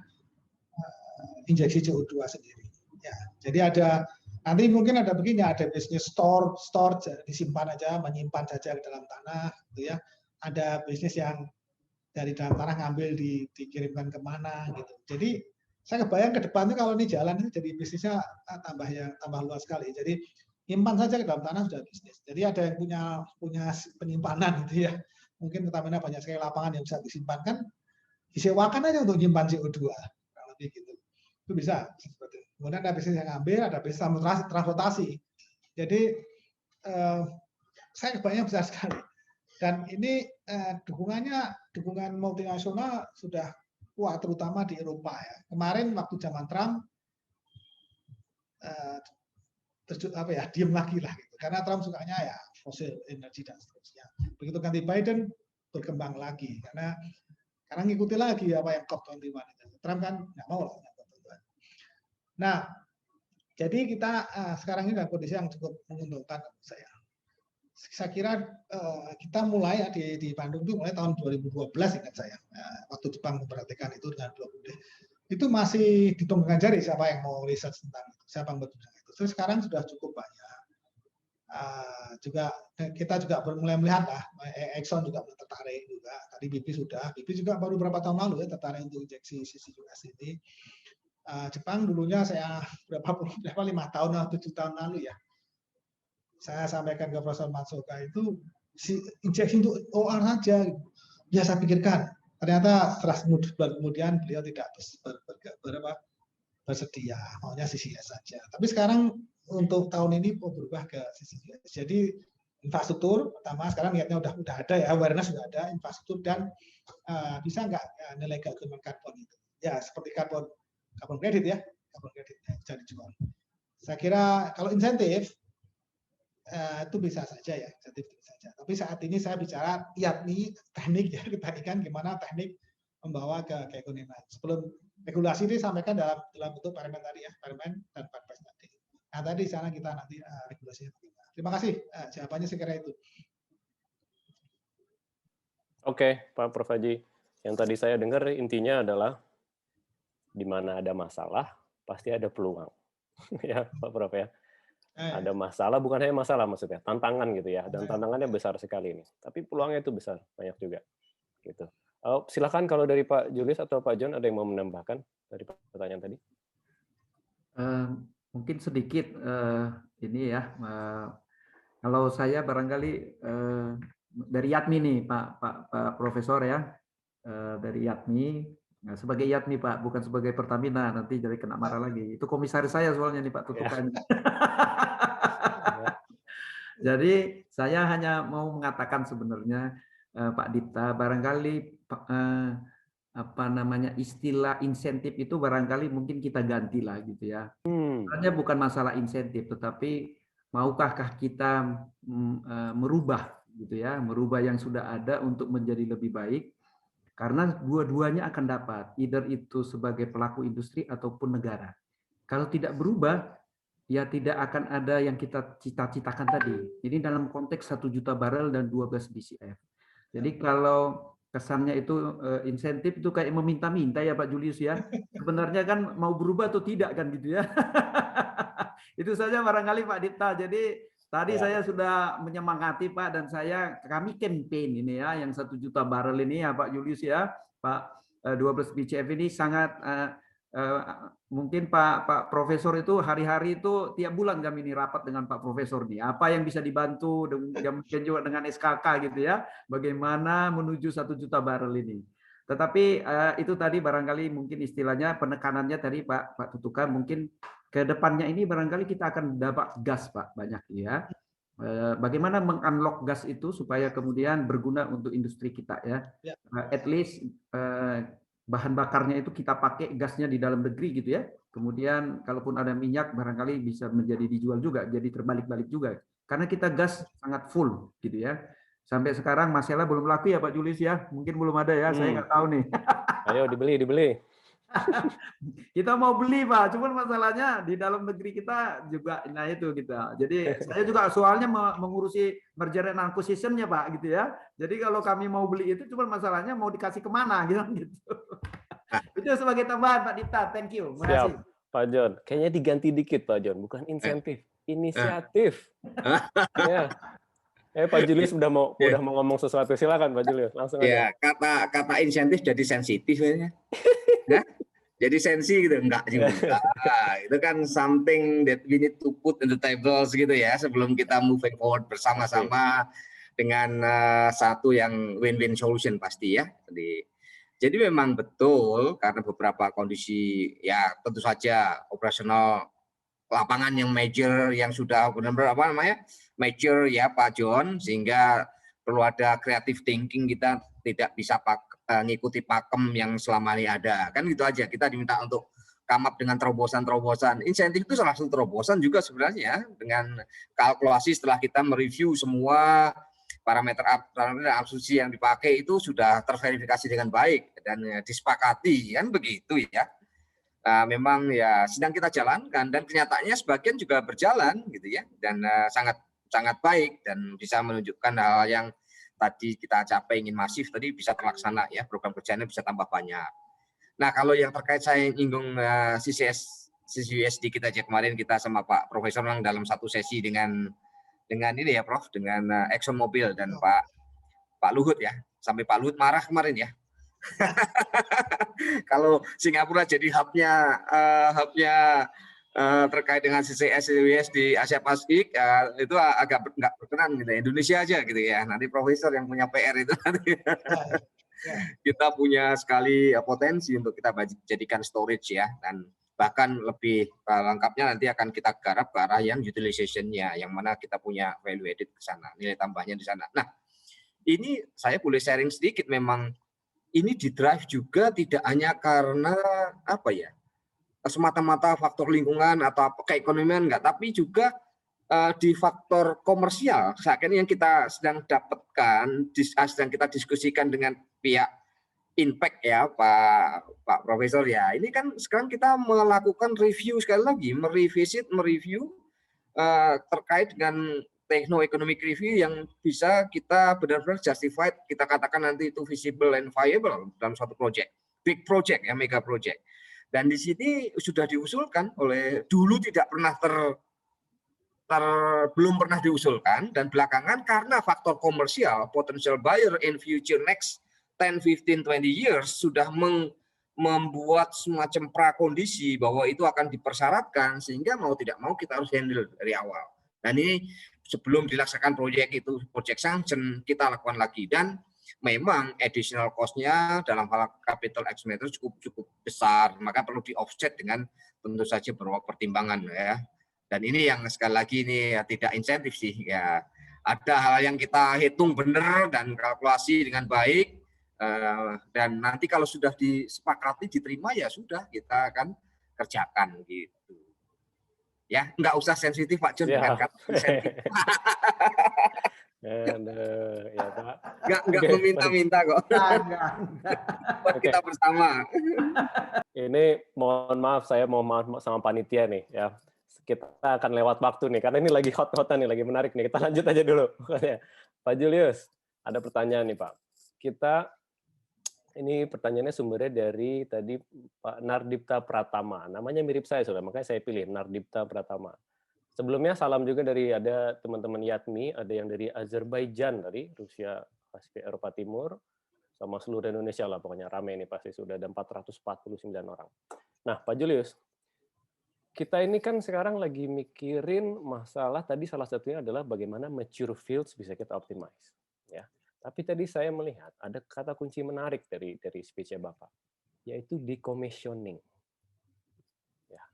injeksi CO2 sendiri. Ya, jadi nanti mungkin ada begini, ada bisnis store disimpan aja, menyimpan saja di dalam tanah, gitu ya. Ada bisnis yang dari dalam tanah ngambil dikirimkan kemana gitu. Jadi saya kebayang ke depan itu kalau ini jalan itu jadi bisnisnya tambah luas sekali. Jadi nyimpan saja ke dalam tanah sudah bisnis. Jadi ada yang punya penyimpanan gitu ya. Mungkin Pertamina banyak sekali lapangan yang bisa disimpan, kan disewakan aja untuk nyimpan CO2. Kalau lebih gitu. Itu bisa seperti itu. Kemudian ada bisnis yang ngambil, ada bisnis transportasi. Jadi saya kebayang besar sekali. Dan ini dukungan multinasional sudah kuat, terutama di Eropa ya. Kemarin waktu zaman Trump diem lagi lah gitu. Karena Trump sukanya ya fosil energi dan seterusnya. Begitu ganti Biden berkembang lagi karena ngikuti lagi apa yang COP21 itu. Trump kan nggak mau lah COP21. Nah, jadi kita sekarang ini dalam kondisi yang cukup menguntungkan menurut saya. Saya kira kita mulai ya di Bandung itu mulai tahun 2012 ingat saya. Waktu Jepang memperhatikan itu dengan Blok UD. Itu masih ditunggangan jari siapa yang mau riset tentang itu, siapa yang berbicara itu. Terus sekarang sudah cukup banyak. Kita juga mulai melihat lah, Exxon juga tertarik juga. Tadi BP juga baru beberapa tahun lalu ya tertarik untuk injeksi CCUS ini. Jepang dulunya saya berapa 5 tahun atau 7 tahun lalu ya. Saya sampaikan ke Profesor Matsuoka itu injeksi untuk OR saja. Ya saya pikirkan. Ternyata setelah kemudian beliau tidak bersedia. Maunya CCS saja. Tapi sekarang untuk tahun ini berubah ke CCS. Jadi infrastruktur pertama sekarang niatnya udah ada ya, awareness sudah ada, infrastruktur dan bisa nggak nilai keagungan karbon itu. Ya seperti karbon kredit ya, karbon kredit bisa dijual. Saya kira kalau insentif itu bisa saja ya, insentif bisa saja. Tapi saat ini saya bicara yakni teknik ya, teknikan gimana teknik membawa ke keekonomian. Sebelum regulasi ini sampaikan dalam bentuk parlemen tadi ya, parlemen dan Perpres tadi. Nah tadi di sana kita nanti regulasinya bagaimana. Terima kasih, jawabannya sekira itu. Oke, Pak Prof. Haji. Yang tadi saya dengar intinya adalah di mana ada masalah pasti ada peluang, ya Pak Prof ya. Ada masalah, bukan hanya masalah maksudnya, tantangan gitu ya. Dan tantangannya besar sekali ini. Tapi peluangnya itu besar, banyak juga. Gitu. Silakan kalau dari Pak Julius atau Pak John ada yang mau menambahkan dari pertanyaan tadi? Mungkin sedikit ini ya. Kalau saya barangkali dari YATMI nih, Pak Profesor ya, dari YATMI. Nah, sebagai YATMI Pak, bukan sebagai Pertamina, nanti jadi kena marah lagi. Itu komisaris saya soalnya nih Pak Tutukan. Jadi saya hanya mau mengatakan sebenarnya Pak Dipta, barangkali istilah insentif itu barangkali mungkin kita ganti lah gitu ya. Sebenarnya bukan masalah insentif, tetapi maukah kita merubah gitu ya, merubah yang sudah ada untuk menjadi lebih baik. Karena dua-duanya akan dapat, either itu sebagai pelaku industri ataupun negara. Kalau tidak berubah, ya tidak akan ada yang kita cita-citakan tadi. Jadi dalam konteks 1 juta barel dan 12 BCF. Jadi kalau kesannya itu insentif itu kayak meminta-minta ya Pak Julius ya. Sebenarnya kan mau berubah atau tidak kan gitu ya. Itu saja barangkali Pak Dipta. Jadi tadi saya sudah menyemangati Pak dan kami campaign ini ya yang 1 juta barel ini ya Pak Julius ya, Pak 12 BCF ini sangat mungkin Pak Profesor itu hari-hari itu tiap bulan kami ini rapat dengan Pak Profesor nih. Apa yang bisa dibantu mungkin juga dengan SKK gitu ya. Bagaimana menuju 1 juta barel ini. Tetapi itu tadi barangkali mungkin istilahnya penekanannya tadi Pak Tutuka mungkin ke depannya ini barangkali kita akan dapat gas Pak banyak ya. Bagaimana meng-unlock gas itu supaya kemudian berguna untuk industri kita ya. At least bahan bakarnya itu kita pakai gasnya di dalam negeri gitu ya. Kemudian kalaupun ada minyak barangkali bisa menjadi dijual juga, jadi terbalik-balik juga. Karena kita gas sangat full gitu ya. Sampai sekarang masalah belum laku ya Pak Julius ya. Mungkin belum ada ya, saya nggak tahu nih. Ayo dibeli. Kita mau beli Pak, cuman masalahnya di dalam negeri kita juga, nah itu kita. Jadi saya juga soalnya mengurusi merger and acquisition-nya Pak, gitu ya. Jadi kalau kami mau beli itu, cuman masalahnya mau dikasih kemana gitu. Itu sebagai tambahan Pak Dita, thank you. Siap, Pak John. Kayaknya diganti dikit Pak John, bukan insentif, inisiatif. Ya. Pak Julius udah mau ngomong sesuatu, silakan Pak Julius, langsung aja. Ya, kata insentif jadi sensitif ya. Ya? Jadi sensi gitu, enggak juga. Itu kan something that we need to put in the tables gitu ya, sebelum kita moving forward bersama-sama dengan satu yang win-win solution pasti ya. Jadi memang betul karena beberapa kondisi ya tentu saja operasional lapangan yang major yang sudah benar-benar major ya Pak John, sehingga perlu ada creative thinking, kita tidak bisa ngikuti pakem yang selama ini ada, kan gitu aja. Kita diminta untuk come up dengan terobosan-terobosan. Insentif itu salah satu terobosan juga sebenarnya, dengan kalkulasi setelah kita mereview semua parameter absorpsi yang dipakai itu sudah terverifikasi dengan baik dan disepakati, kan begitu ya. Memang ya sedang kita jalankan dan kenyataannya sebagian juga berjalan gitu ya, dan sangat baik dan bisa menunjukkan hal yang tadi kita capai ingin masif tadi bisa terlaksana ya, program kerjanya bisa tambah banyak. Nah kalau yang terkait saya nyinggung CCUSD kita aja kemarin kita sama Pak Profesor dalam satu sesi dengan ini ya Prof, dengan ExxonMobil dan Pak Luhut ya, sampai Pak Luhut marah kemarin ya. Kalau Singapura jadi hubnya terkait dengan CCS di Asia Pasifik itu agak nggak berkenan gitu. Indonesia aja gitu ya. Nanti Profesor yang punya PR itu nanti. Kita punya sekali potensi untuk kita jadikan storage ya, dan bahkan lebih lengkapnya nanti akan kita garap ke arah yang utilization-nya, yang mana kita punya value added ke sana, nilai tambahnya di sana. Nah, ini saya boleh sharing sedikit, memang ini didrive juga tidak hanya karena semata-mata faktor lingkungan atau keekonomian enggak, tapi juga di faktor komersial. Saat ini yang kita sedang dapatkan, sedang kita diskusikan dengan pihak impact ya Pak Profesor ya. Ini kan sekarang kita melakukan review sekali lagi, mereview terkait dengan techno-economic review yang bisa kita benar-benar justified, kita katakan nanti itu visible and viable dalam suatu project, big project ya, mega project. Dan di sini sudah diusulkan oleh, dulu tidak pernah belum pernah diusulkan, dan belakangan karena faktor komersial, potential buyer in future next 10, 15, 20 years sudah membuat semacam prakondisi bahwa itu akan dipersyaratkan, sehingga mau tidak mau kita harus handle dari awal. Dan ini sebelum dilaksanakan proyek itu, project sanction, kita lakukan lagi. Dan memang additional cost-nya dalam hal capital expenditure cukup besar, maka perlu di offset dengan tentu saja beberapa pertimbangan ya. Dan ini yang sekali lagi ini ya, tidak insentif sih ya. Ada hal yang kita hitung benar dan kalkulasi dengan baik, dan nanti kalau sudah disepakati diterima ya sudah kita akan kerjakan gitu. Ya, nggak usah sensitif Pak John, Ya. kan sensitif. Ya Pak. Nggak meminta-minta kok. Buat kita bersama. Ini mohon maaf, saya mau maaf sama panitia nih ya. Kita akan lewat waktu nih, karena ini lagi hot-hotan nih, lagi menarik nih. Kita lanjut aja dulu. Pak Julius, ada pertanyaan nih Pak. Ini pertanyaannya sumbernya dari tadi Pak Nardipta Pratama. Namanya mirip saya, sudah, makanya saya pilih Nardipta Pratama. Sebelumnya salam juga dari ada teman-teman Yatmi, ada yang dari Azerbaijan, dari Rusia, Pasifik Eropa Timur, sama seluruh Indonesia lah, pokoknya rame ini pasti, sudah ada 449 orang. Nah, Pak Julius, kita ini kan sekarang lagi mikirin masalah, tadi salah satunya adalah bagaimana mature fields bisa kita optimize. Ya. Tapi tadi saya melihat ada kata kunci menarik dari speech-nya Bapak, yaitu decommissioning. Ya,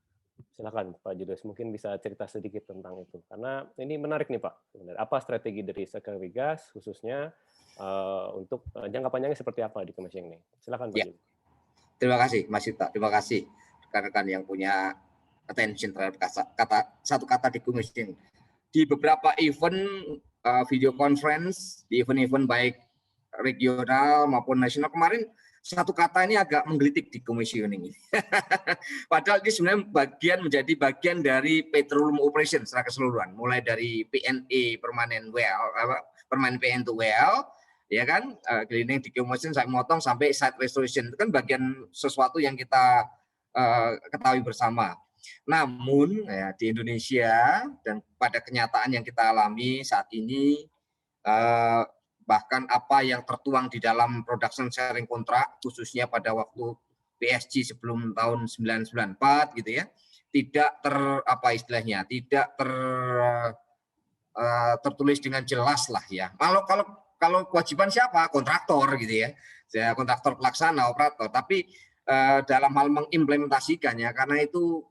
silakan Pak Julius, mungkin bisa cerita sedikit tentang itu, karena ini menarik nih Pak. Apa strategi dari Sekaligus khususnya untuk jangka panjangnya seperti apa decommissioning? Silakan Pak Julius. Terima kasih Mas Yuta, terima kasih rekan-rekan yang punya attention terhadap satu kata decommissioning. Di beberapa event video conference, di event-event baik regional maupun nasional. Kemarin satu kata ini agak menggelitik di commissioning. Padahal ini sebenarnya menjadi bagian dari petroleum operation secara keseluruhan, mulai dari PNE permanent payment to well, ya kan, cleaning, decommission, sampai motong sampai site restoration, itu kan bagian sesuatu yang kita ketahui bersama. Namun ya, di Indonesia dan pada kenyataan yang kita alami saat ini, bahkan apa yang tertuang di dalam production sharing kontrak, khususnya pada waktu PSG sebelum tahun 1994 gitu ya, tidak tidak tertulis dengan jelas lah ya. Kalau kewajiban siapa? Kontraktor gitu ya, kontraktor pelaksana, operator. Tapi dalam hal mengimplementasikannya, karena itu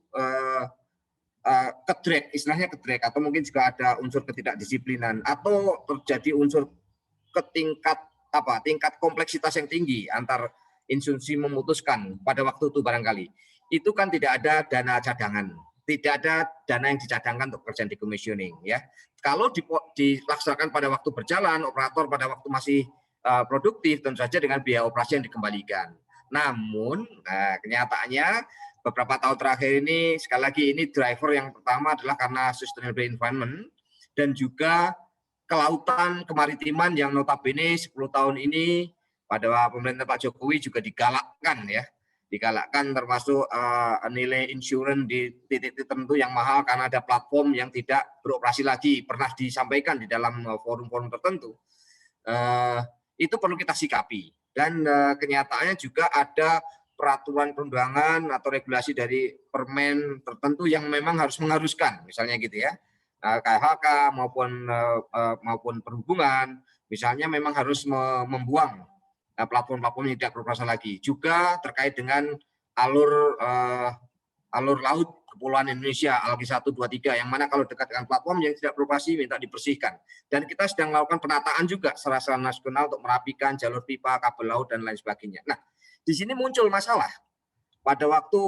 istilahnya kedrag, atau mungkin juga ada unsur ketidakdisiplinan, atau terjadi unsur tingkat kompleksitas yang tinggi antar instansi memutuskan pada waktu itu barangkali. Itu kan tidak ada dana cadangan, tidak ada dana yang dicadangkan untuk kerjaan decommissioning ya. Kalau dilaksanakan pada waktu berjalan, operator pada waktu masih produktif, tentu saja dengan biaya operasi yang dikembalikan. Namun kenyataannya beberapa tahun terakhir ini, sekali lagi ini driver yang pertama adalah karena sustainable environment, dan juga kelautan, kemaritiman yang notabene 10 tahun ini pada pemerintah Pak Jokowi juga digalakkan ya. Digalakkan termasuk nilai insurance di titik-titik tertentu yang mahal karena ada platform yang tidak beroperasi lagi, pernah disampaikan di dalam forum-forum tertentu. Itu perlu kita sikapi. Dan kenyataannya juga ada peraturan perundangan atau regulasi dari permen tertentu yang memang harus mengharuskan, misalnya gitu ya. KHK maupun perhubungan, misalnya memang harus membuang platform-platform yang tidak beroperasi lagi. Juga terkait dengan alur laut Kepulauan Indonesia, ALKI 123, yang mana kalau dekat dengan platform yang tidak beroperasi minta dibersihkan. Dan kita sedang melakukan penataan juga secara nasional untuk merapikan jalur pipa, kabel laut, dan lain sebagainya. Nah, di sini muncul masalah. Pada waktu,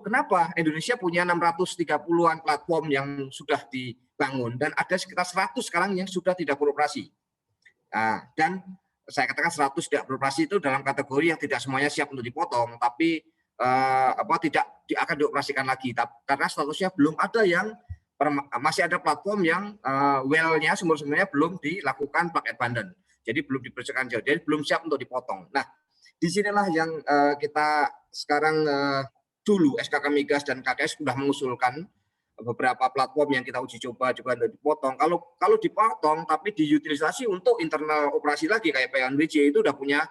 kenapa Indonesia punya 630-an platform yang sudah dibangun dan ada sekitar 100 sekarang yang sudah tidak beroperasi. Nah, dan saya katakan 100 tidak beroperasi itu dalam kategori yang tidak semuanya siap untuk dipotong, tapi tidak akan dioperasikan lagi. Karena statusnya belum ada yang, masih ada platform yang well-nya, sumber-sumbernya belum dilakukan plug abandon. Jadi belum dibersihkan jauh, jadi belum siap untuk dipotong. Nah, disinilah yang kita sekarang dulu SKK Migas dan KKS sudah mengusulkan beberapa platform yang kita uji coba juga untuk dipotong. Kalau dipotong tapi diutilisasi untuk internal operasi lagi kayak PNBJ itu udah punya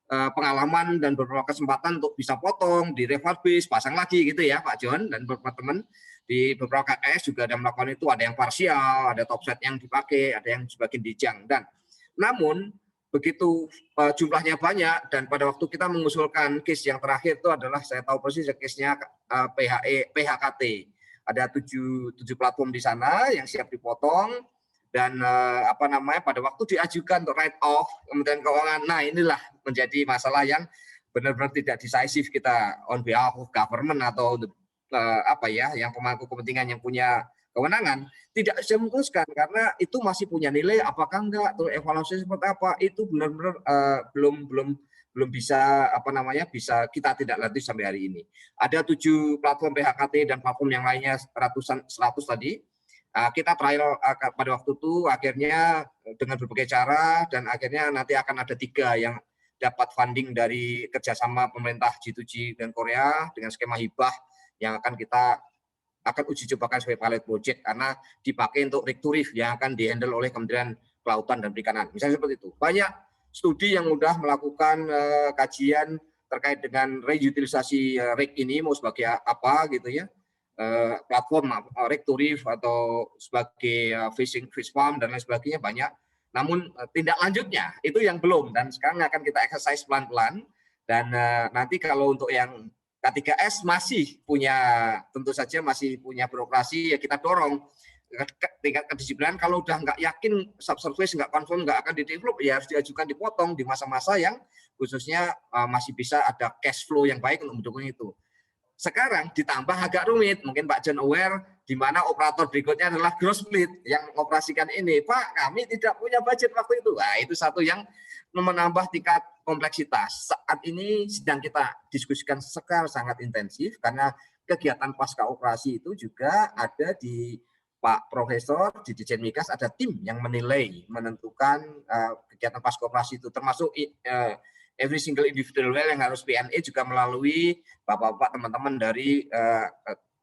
pengalaman dan beberapa kesempatan untuk bisa potong, direfurbish, pasang lagi gitu ya Pak John dan beberapa teman di beberapa KKS juga ada melakukan itu, ada yang parsial, ada topset yang dipakai, ada yang sebagian dijang. Dan namun begitu jumlahnya banyak dan pada waktu kita mengusulkan case yang terakhir itu adalah saya tahu persis case-nya PHKT. Ada 7 platform di sana yang siap dipotong dan pada waktu diajukan untuk write off Kementerian Keuangan. Nah, inilah menjadi masalah yang benar-benar tidak decisive kita on behalf of government atau yang pemangku kepentingan yang punya kewenangan tidak bisa memutuskan karena itu masih punya nilai apakah enggak atau evaluasi seperti apa itu benar-benar belum bisa bisa kita tidak lanjut sampai hari ini. Ada 7 platform PHKT dan platform yang lainnya 100 tadi. Kita trial pada waktu itu akhirnya dengan berbagai cara dan akhirnya nanti akan ada 3 yang dapat funding dari kerjasama pemerintah G2G dan Korea dengan skema hibah yang akan kita uji cobakan sebagai pilot project karena dipakai untuk rig to reef yang akan dihandle oleh Kementerian Kelautan dan Perikanan. Misalnya seperti itu. Banyak studi yang sudah melakukan kajian terkait dengan reutilisasi rig ini mau sebagai apa gitu ya. Platform rig to reef atau sebagai fish farm dan lain sebagainya banyak. Namun tindak lanjutnya itu yang belum dan sekarang akan kita exercise pelan-pelan dan nanti kalau untuk yang K3S tentu saja masih punya beroperasi ya kita dorong tingkat kedisiplinan. Kalau udah nggak yakin subsurface nggak confirm nggak akan di-develop ya harus diajukan dipotong di masa-masa yang khususnya masih bisa ada cash flow yang baik untuk mendukung itu. Sekarang ditambah agak rumit, mungkin Pak John aware di mana operator berikutnya adalah Grossplit yang mengoperasikan ini. Pak, kami tidak punya budget waktu itu. Nah, itu satu yang menambah tingkat kompleksitas. Saat ini sedang kita diskusikan secara sangat intensif karena kegiatan pasca operasi itu juga ada di Pak Profesor, di Dirjen Migas ada tim yang menilai, menentukan kegiatan pasca operasi itu, termasuk every single individual well yang harus PNE juga melalui bapak-bapak teman-teman dari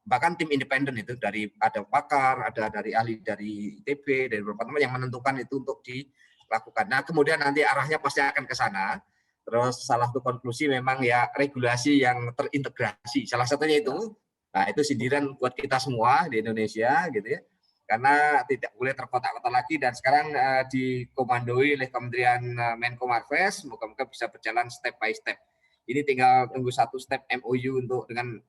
bahkan tim independen itu, dari ada pakar, ada dari ahli dari ITB, dari beberapa teman yang menentukan itu untuk dilakukan. Nah, kemudian nanti arahnya pasti akan ke sana. Terus salah satu konklusi memang ya regulasi yang terintegrasi. Salah satunya itu, nah itu sindiran buat kita semua di Indonesia gitu ya. Karena tidak boleh terkotak-kotak lagi dan sekarang dikomandoi oleh Kementerian Menko Marves, moga-moga bisa berjalan step by step. Ini tinggal tunggu satu step MOU untuk dengan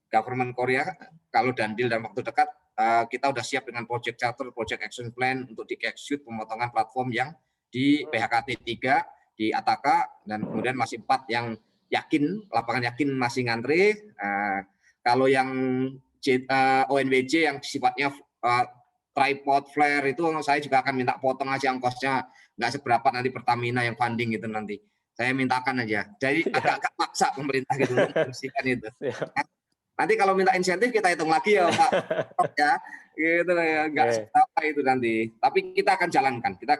government Korea, kalau dandil dalam waktu dekat, kita sudah siap dengan project charter, project action plan untuk di-execute pemotongan platform yang di PHKT 3, di Ataka, dan kemudian masih 4 yang yakin, lapangan yakin masih ngantri. Kalau yang ONWJ yang sifatnya tripod, flare itu saya juga akan minta potong aja ongkosnya, nggak seberapa nanti Pertamina yang funding itu nanti. Saya mintakan aja. Jadi agak-agak maksa pemerintah gitu untuk membersihkan itu. Nanti kalau minta insentif kita hitung lagi ya Pak, ya, gitu ya, nggak seberapa itu nanti. Tapi kita akan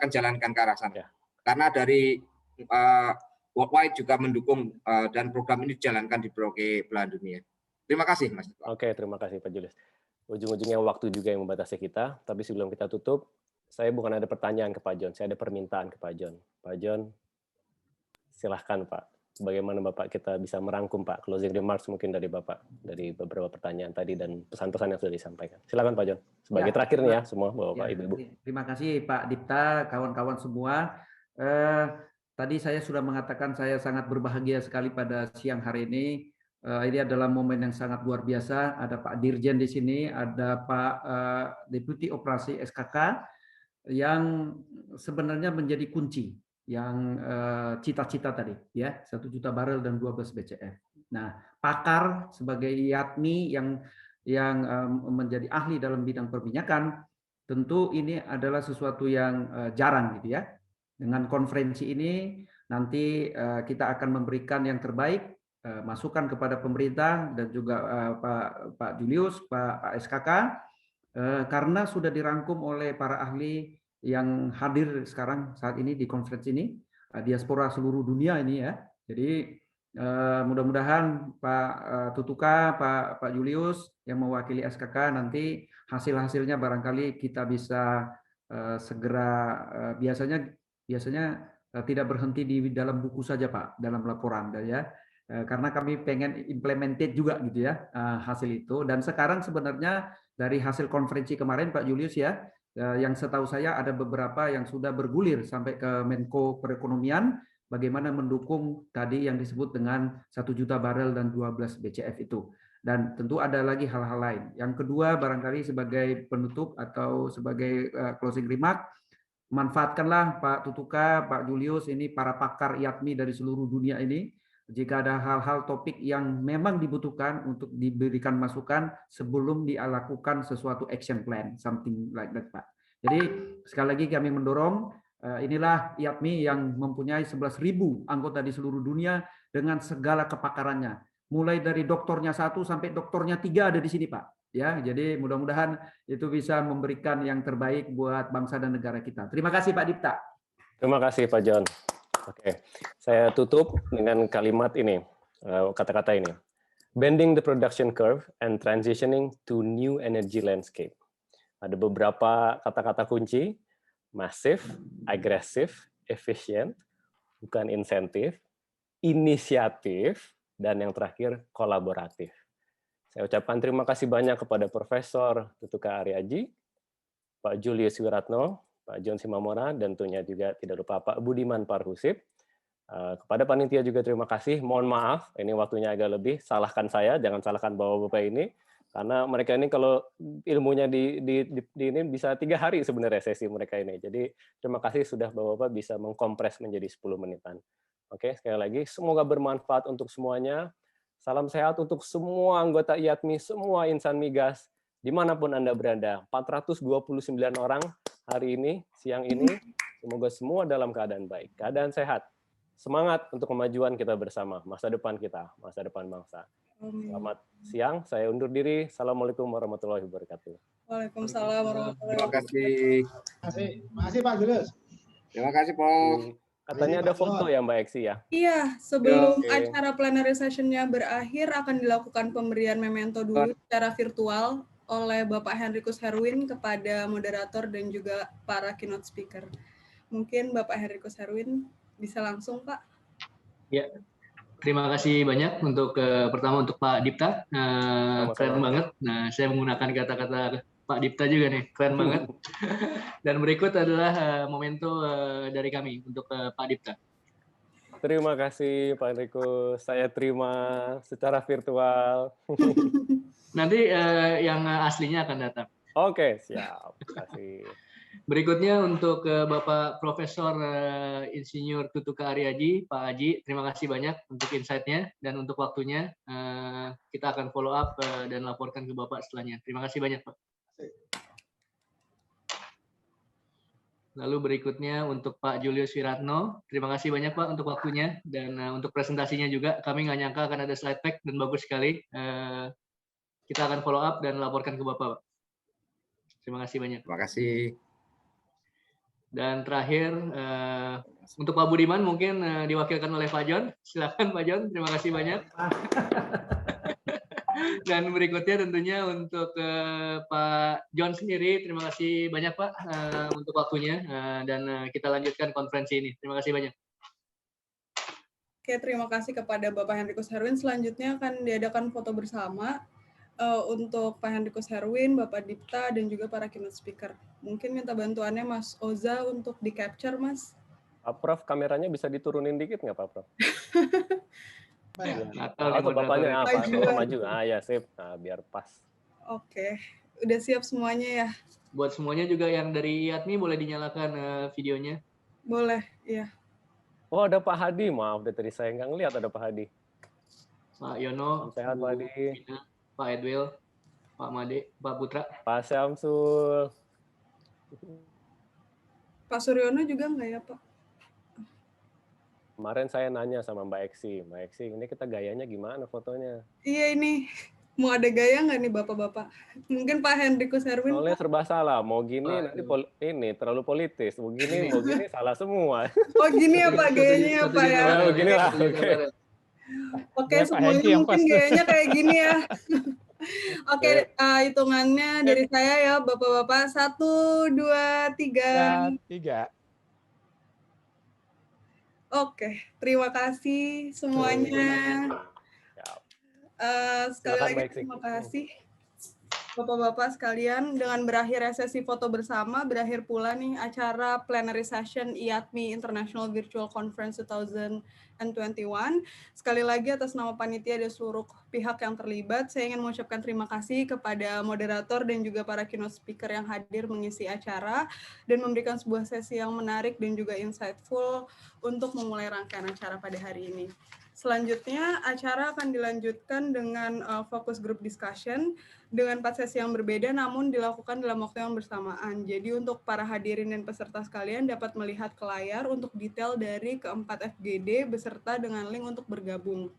jalankan ke arah sana. Karena dari worldwide juga mendukung dan program ini dijalankan di berbagai belahan dunia. Terima kasih, Mas. Oke, terima kasih Pak Julius. Ujung-ujungnya waktu juga yang membatasi kita. Tapi sebelum kita tutup, saya bukan ada pertanyaan ke Pak John, saya ada permintaan ke Pak John. Pak John, silahkan Pak. Bagaimana Bapak kita bisa merangkum Pak closing remarks mungkin dari Bapak dari beberapa pertanyaan tadi dan pesan-pesan yang sudah disampaikan. Silakan Pak John. Sebagai terakhir nih ya semua Bapak Ibu. Terima kasih Pak Dipta, kawan-kawan semua. Tadi saya sudah mengatakan saya sangat berbahagia sekali pada siang hari ini. Ini adalah momen yang sangat luar biasa. Ada Pak Dirjen di sini, ada Pak Deputi Operasi SKK yang sebenarnya menjadi kunci yang cita-cita tadi ya 1 juta barel dan 12 BCF. Nah, pakar sebagai IATMI yang menjadi ahli dalam bidang perminyakan, tentu ini adalah sesuatu yang jarang gitu ya. Dengan konferensi ini nanti kita akan memberikan yang terbaik, masukan kepada pemerintah dan juga Pak Julius, Pak SKK, karena sudah dirangkum oleh para ahli yang hadir sekarang saat ini di konferensi ini, diaspora seluruh dunia ini ya. Jadi mudah-mudahan Pak Tutuka, Pak Julius yang mewakili SKK nanti hasil-hasilnya barangkali kita bisa segera biasanya tidak berhenti di dalam buku saja Pak, dalam laporan ya. Karena kami pengen implemented juga gitu ya hasil itu. Dan sekarang sebenarnya dari hasil konferensi kemarin Pak Julius ya, yang setahu saya ada beberapa yang sudah bergulir sampai ke Menko Perekonomian bagaimana mendukung tadi yang disebut dengan 1 juta barel dan 12 BCF itu. Dan tentu ada lagi hal-hal lain. Yang kedua barangkali sebagai penutup atau sebagai closing remark, manfaatkanlah Pak Tutuka, Pak Julius ini para pakar IATMI dari seluruh dunia ini. Jika ada hal-hal topik yang memang dibutuhkan untuk diberikan masukan sebelum dilakukan sesuatu action plan, something like that, Pak. Jadi sekali lagi kami mendorong, inilah IATMI yang mempunyai 11.000 anggota di seluruh dunia dengan segala kepakarannya. Mulai dari doktornya 1 sampai doktornya 3 ada di sini, Pak. Ya, jadi mudah-mudahan itu bisa memberikan yang terbaik buat bangsa dan negara kita. Terima kasih, Pak Dipta. Terima kasih, Pak John. Oke, saya tutup dengan kalimat ini, kata-kata ini. Bending the production curve and transitioning to new energy landscape. Ada beberapa kata-kata kunci, masif, agresif, efisien, bukan insentif, inisiatif, dan yang terakhir kolaboratif. Saya ucapkan terima kasih banyak kepada Profesor Tutuka Aryaji, Pak Julius Wiratno, Pak John Simamora, dan tentunya juga tidak lupa Pak Budiman Parhusip. Kepada panitia juga terima kasih. Mohon maaf, ini waktunya agak lebih. Salahkan saya, jangan salahkan bapak-bapak ini. Karena mereka ini kalau ilmunya di ini bisa 3 hari sebenarnya sesi mereka ini. Jadi terima kasih sudah bapak-bapak bisa mengkompres menjadi 10 menitan. Oke, sekali lagi semoga bermanfaat untuk semuanya. Salam sehat untuk semua anggota IATMI, semua insan migas. dimanapun Anda berada. 429 orang hari ini, siang ini, semoga semua dalam keadaan baik, keadaan sehat. Semangat untuk kemajuan kita bersama, masa depan kita, masa depan bangsa. Selamat siang, saya undur diri. Assalamualaikum warahmatullahi wabarakatuh. Waalaikumsalam warahmatullahi Terima wabarakatuh. kasih. Makasih Pak Julius. Terima kasih, Prof. Katanya ada foto ya Mbak Eksi ya? Iya, sebelum Oke. acara plenary session-nya berakhir akan dilakukan pemberian memento dulu secara virtual oleh Bapak Henrikus Herwin kepada moderator dan juga para keynote speaker. Mungkin Bapak Henrikus Herwin bisa langsung, Pak. Ya, terima kasih banyak untuk pertama untuk Pak Dipta, keren banget. Nah, saya menggunakan kata-kata Pak Dipta juga nih, keren banget. Dan berikut adalah memento dari kami untuk Pak Dipta. Terima kasih Pak Enrico, saya terima secara virtual. Nanti yang aslinya akan datang. Oke, siap. Terima kasih. Berikutnya untuk Bapak Profesor Insinyur Tutuka Aryaji, Pak Haji, terima kasih banyak untuk insight-nya dan untuk waktunya. Kita akan follow up dan laporkan ke Bapak setelahnya. Terima kasih banyak, Pak. Lalu berikutnya untuk Pak Julius Wiratno, terima kasih banyak Pak untuk waktunya dan untuk presentasinya juga. Kami nggak nyangka akan ada slide pack dan bagus sekali. Kita akan follow up dan laporkan ke Bapak, Pak. Terima kasih banyak. Terima kasih. Dan terakhir, untuk Pak Budiman mungkin diwakilkan oleh Pak John. Silakan Pak John, terima kasih banyak. Dan berikutnya tentunya untuk Pak John sendiri, terima kasih banyak Pak untuk waktunya. Dan kita lanjutkan konferensi ini. Terima kasih banyak. Oke, terima kasih kepada Bapak Henrikus Herwin. Selanjutnya akan diadakan foto bersama untuk Pak Henrikus Herwin, Bapak Dipta, dan juga para keynote speaker. Mungkin minta bantuannya Mas Oza untuk di-capture, Mas. Pak Prof, kameranya bisa diturunin dikit nggak Pak Prof? Atau bapaknya apa? Maju. Ah ya, sip. Nah, biar pas. Oke, udah siap semuanya ya? Buat semuanya juga yang dari IATMI boleh dinyalakan videonya. Boleh, iya. Oh, ada Pak Hadi. Maaf, dari tadi saya nggak ngeliat ada Pak Hadi. Pak Yono, sehat Pak Hadi. Pak Edwil, Pak Made, Pak Putra. Pak Syamsul. Pak Suryono juga nggak ya, Pak? Kemarin saya nanya sama Mbak Eksi, ini kita gayanya gimana fotonya? Iya ini, mau ada gaya nggak nih Bapak-Bapak? Mungkin Pak Henrikus Herwin. Soalnya serba salah, mau gini nanti ini terlalu politis, mau gini salah semua. Oh gini ya Pak, gayanya ya Pak ya? Begini lah. Oke, semuanya mungkin gayanya kayak gini ya. Oke, hitungannya dari saya ya Bapak-Bapak. 1, 2, 3. Oke, terima kasih semuanya. Sekali lagi terima kasih Bapak-Bapak sekalian. Dengan berakhir sesi foto bersama, berakhir pula nih acara plenary session IATMI International Virtual Conference 2021. Sekali lagi atas nama panitia dan seluruh pihak yang terlibat, saya ingin mengucapkan terima kasih kepada moderator dan juga para keynote speaker yang hadir mengisi acara dan memberikan sebuah sesi yang menarik dan juga insightful untuk memulai rangkaian acara pada hari ini. Selanjutnya, acara akan dilanjutkan dengan focus group discussion dengan 4 sesi yang berbeda namun dilakukan dalam waktu yang bersamaan. Jadi untuk para hadirin dan peserta sekalian dapat melihat ke layar untuk detail dari keempat FGD beserta dengan link untuk bergabung.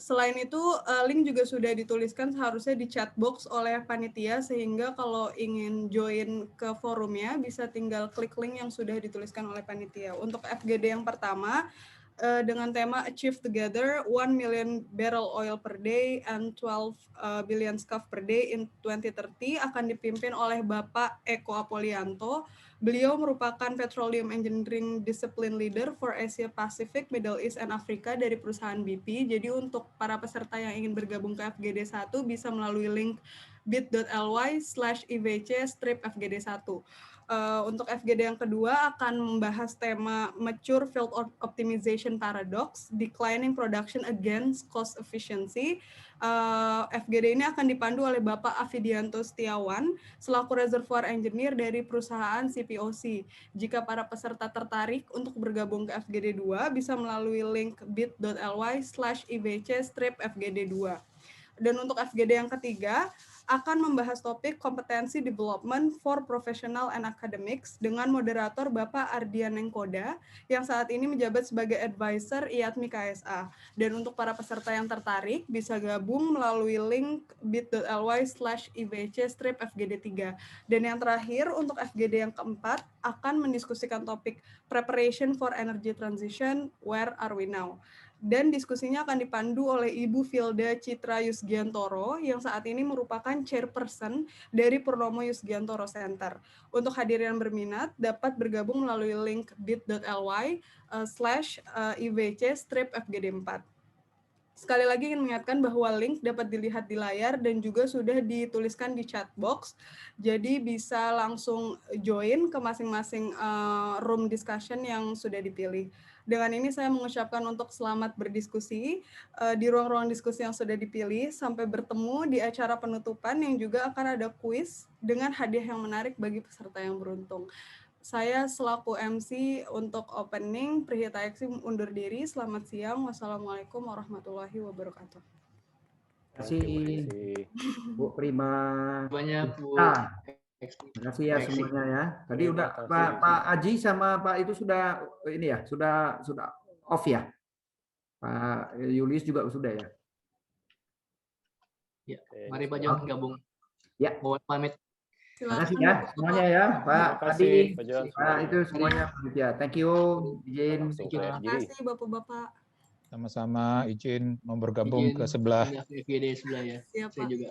Selain itu, link juga sudah dituliskan seharusnya di chat box oleh panitia sehingga kalau ingin join ke forumnya bisa tinggal klik link yang sudah dituliskan oleh panitia. Untuk FGD yang pertama, dengan tema Achieve Together 1 million barrel oil per day and 12 billion scuff per day in 2030 akan dipimpin oleh Bapak Eko Apolianto. Beliau merupakan Petroleum Engineering Discipline Leader for Asia Pacific, Middle East, and Africa dari perusahaan BP. Jadi untuk para peserta yang ingin bergabung ke FGD 1 bisa melalui link bit.ly/IVC/FGD1. Untuk FGD yang kedua akan membahas tema Mature Field Optimization Paradox, Declining Production Against Cost Efficiency. FGD ini akan dipandu oleh Bapak Afidianto Setiawan, selaku Reservoir Engineer dari perusahaan CPOC. Jika para peserta tertarik untuk bergabung ke FGD 2, bisa melalui link bit.ly/IVC/FGD2. Dan untuk FGD yang ketiga, akan membahas topik kompetensi development for professional and academics dengan moderator Bapak Ardian Nengkoda yang saat ini menjabat sebagai advisor IATMI KSA. Dan untuk para peserta yang tertarik bisa gabung melalui link bit.ly/IVC-FGD3. Dan yang terakhir untuk FGD yang keempat akan mendiskusikan topik preparation for energy transition, where are we now? Dan diskusinya akan dipandu oleh Ibu Filda Citra Yusgiantoro yang saat ini merupakan chairperson dari Purnomo Yusgiantoro Center. Untuk hadirin yang berminat dapat bergabung melalui link bit.ly/IVC-FGD4. Sekali lagi ingin mengingatkan bahwa link dapat dilihat di layar dan juga sudah dituliskan di chat box. Jadi bisa langsung join ke masing-masing room discussion yang sudah dipilih. Dengan ini saya mengucapkan untuk selamat berdiskusi di ruang-ruang diskusi yang sudah dipilih. Sampai bertemu di acara penutupan yang juga akan ada kuis dengan hadiah yang menarik bagi peserta yang beruntung. Saya selaku MC untuk opening, Prihita Eksi undur diri. Selamat siang. Wassalamualaikum warahmatullahi wabarakatuh. Terima kasih Bu Prima. Banyak Bu. Terima kasih ya semuanya ya. Tadi udah Pak Aji sama Pak itu sudah ini ya, sudah off ya. Pak Julius juga sudah ya. Ya, mari Pak John gabung. Ya. Mohon pamit. Terima kasih ya semuanya ya, Pak Adi, Pak itu semuanya. Ya, thank you. Izin. Terima kasih Bapak-bapak. Sama-sama izin mau bergabung ke sebelah. FGD sebelah ya. Siap, Saya Pak. juga.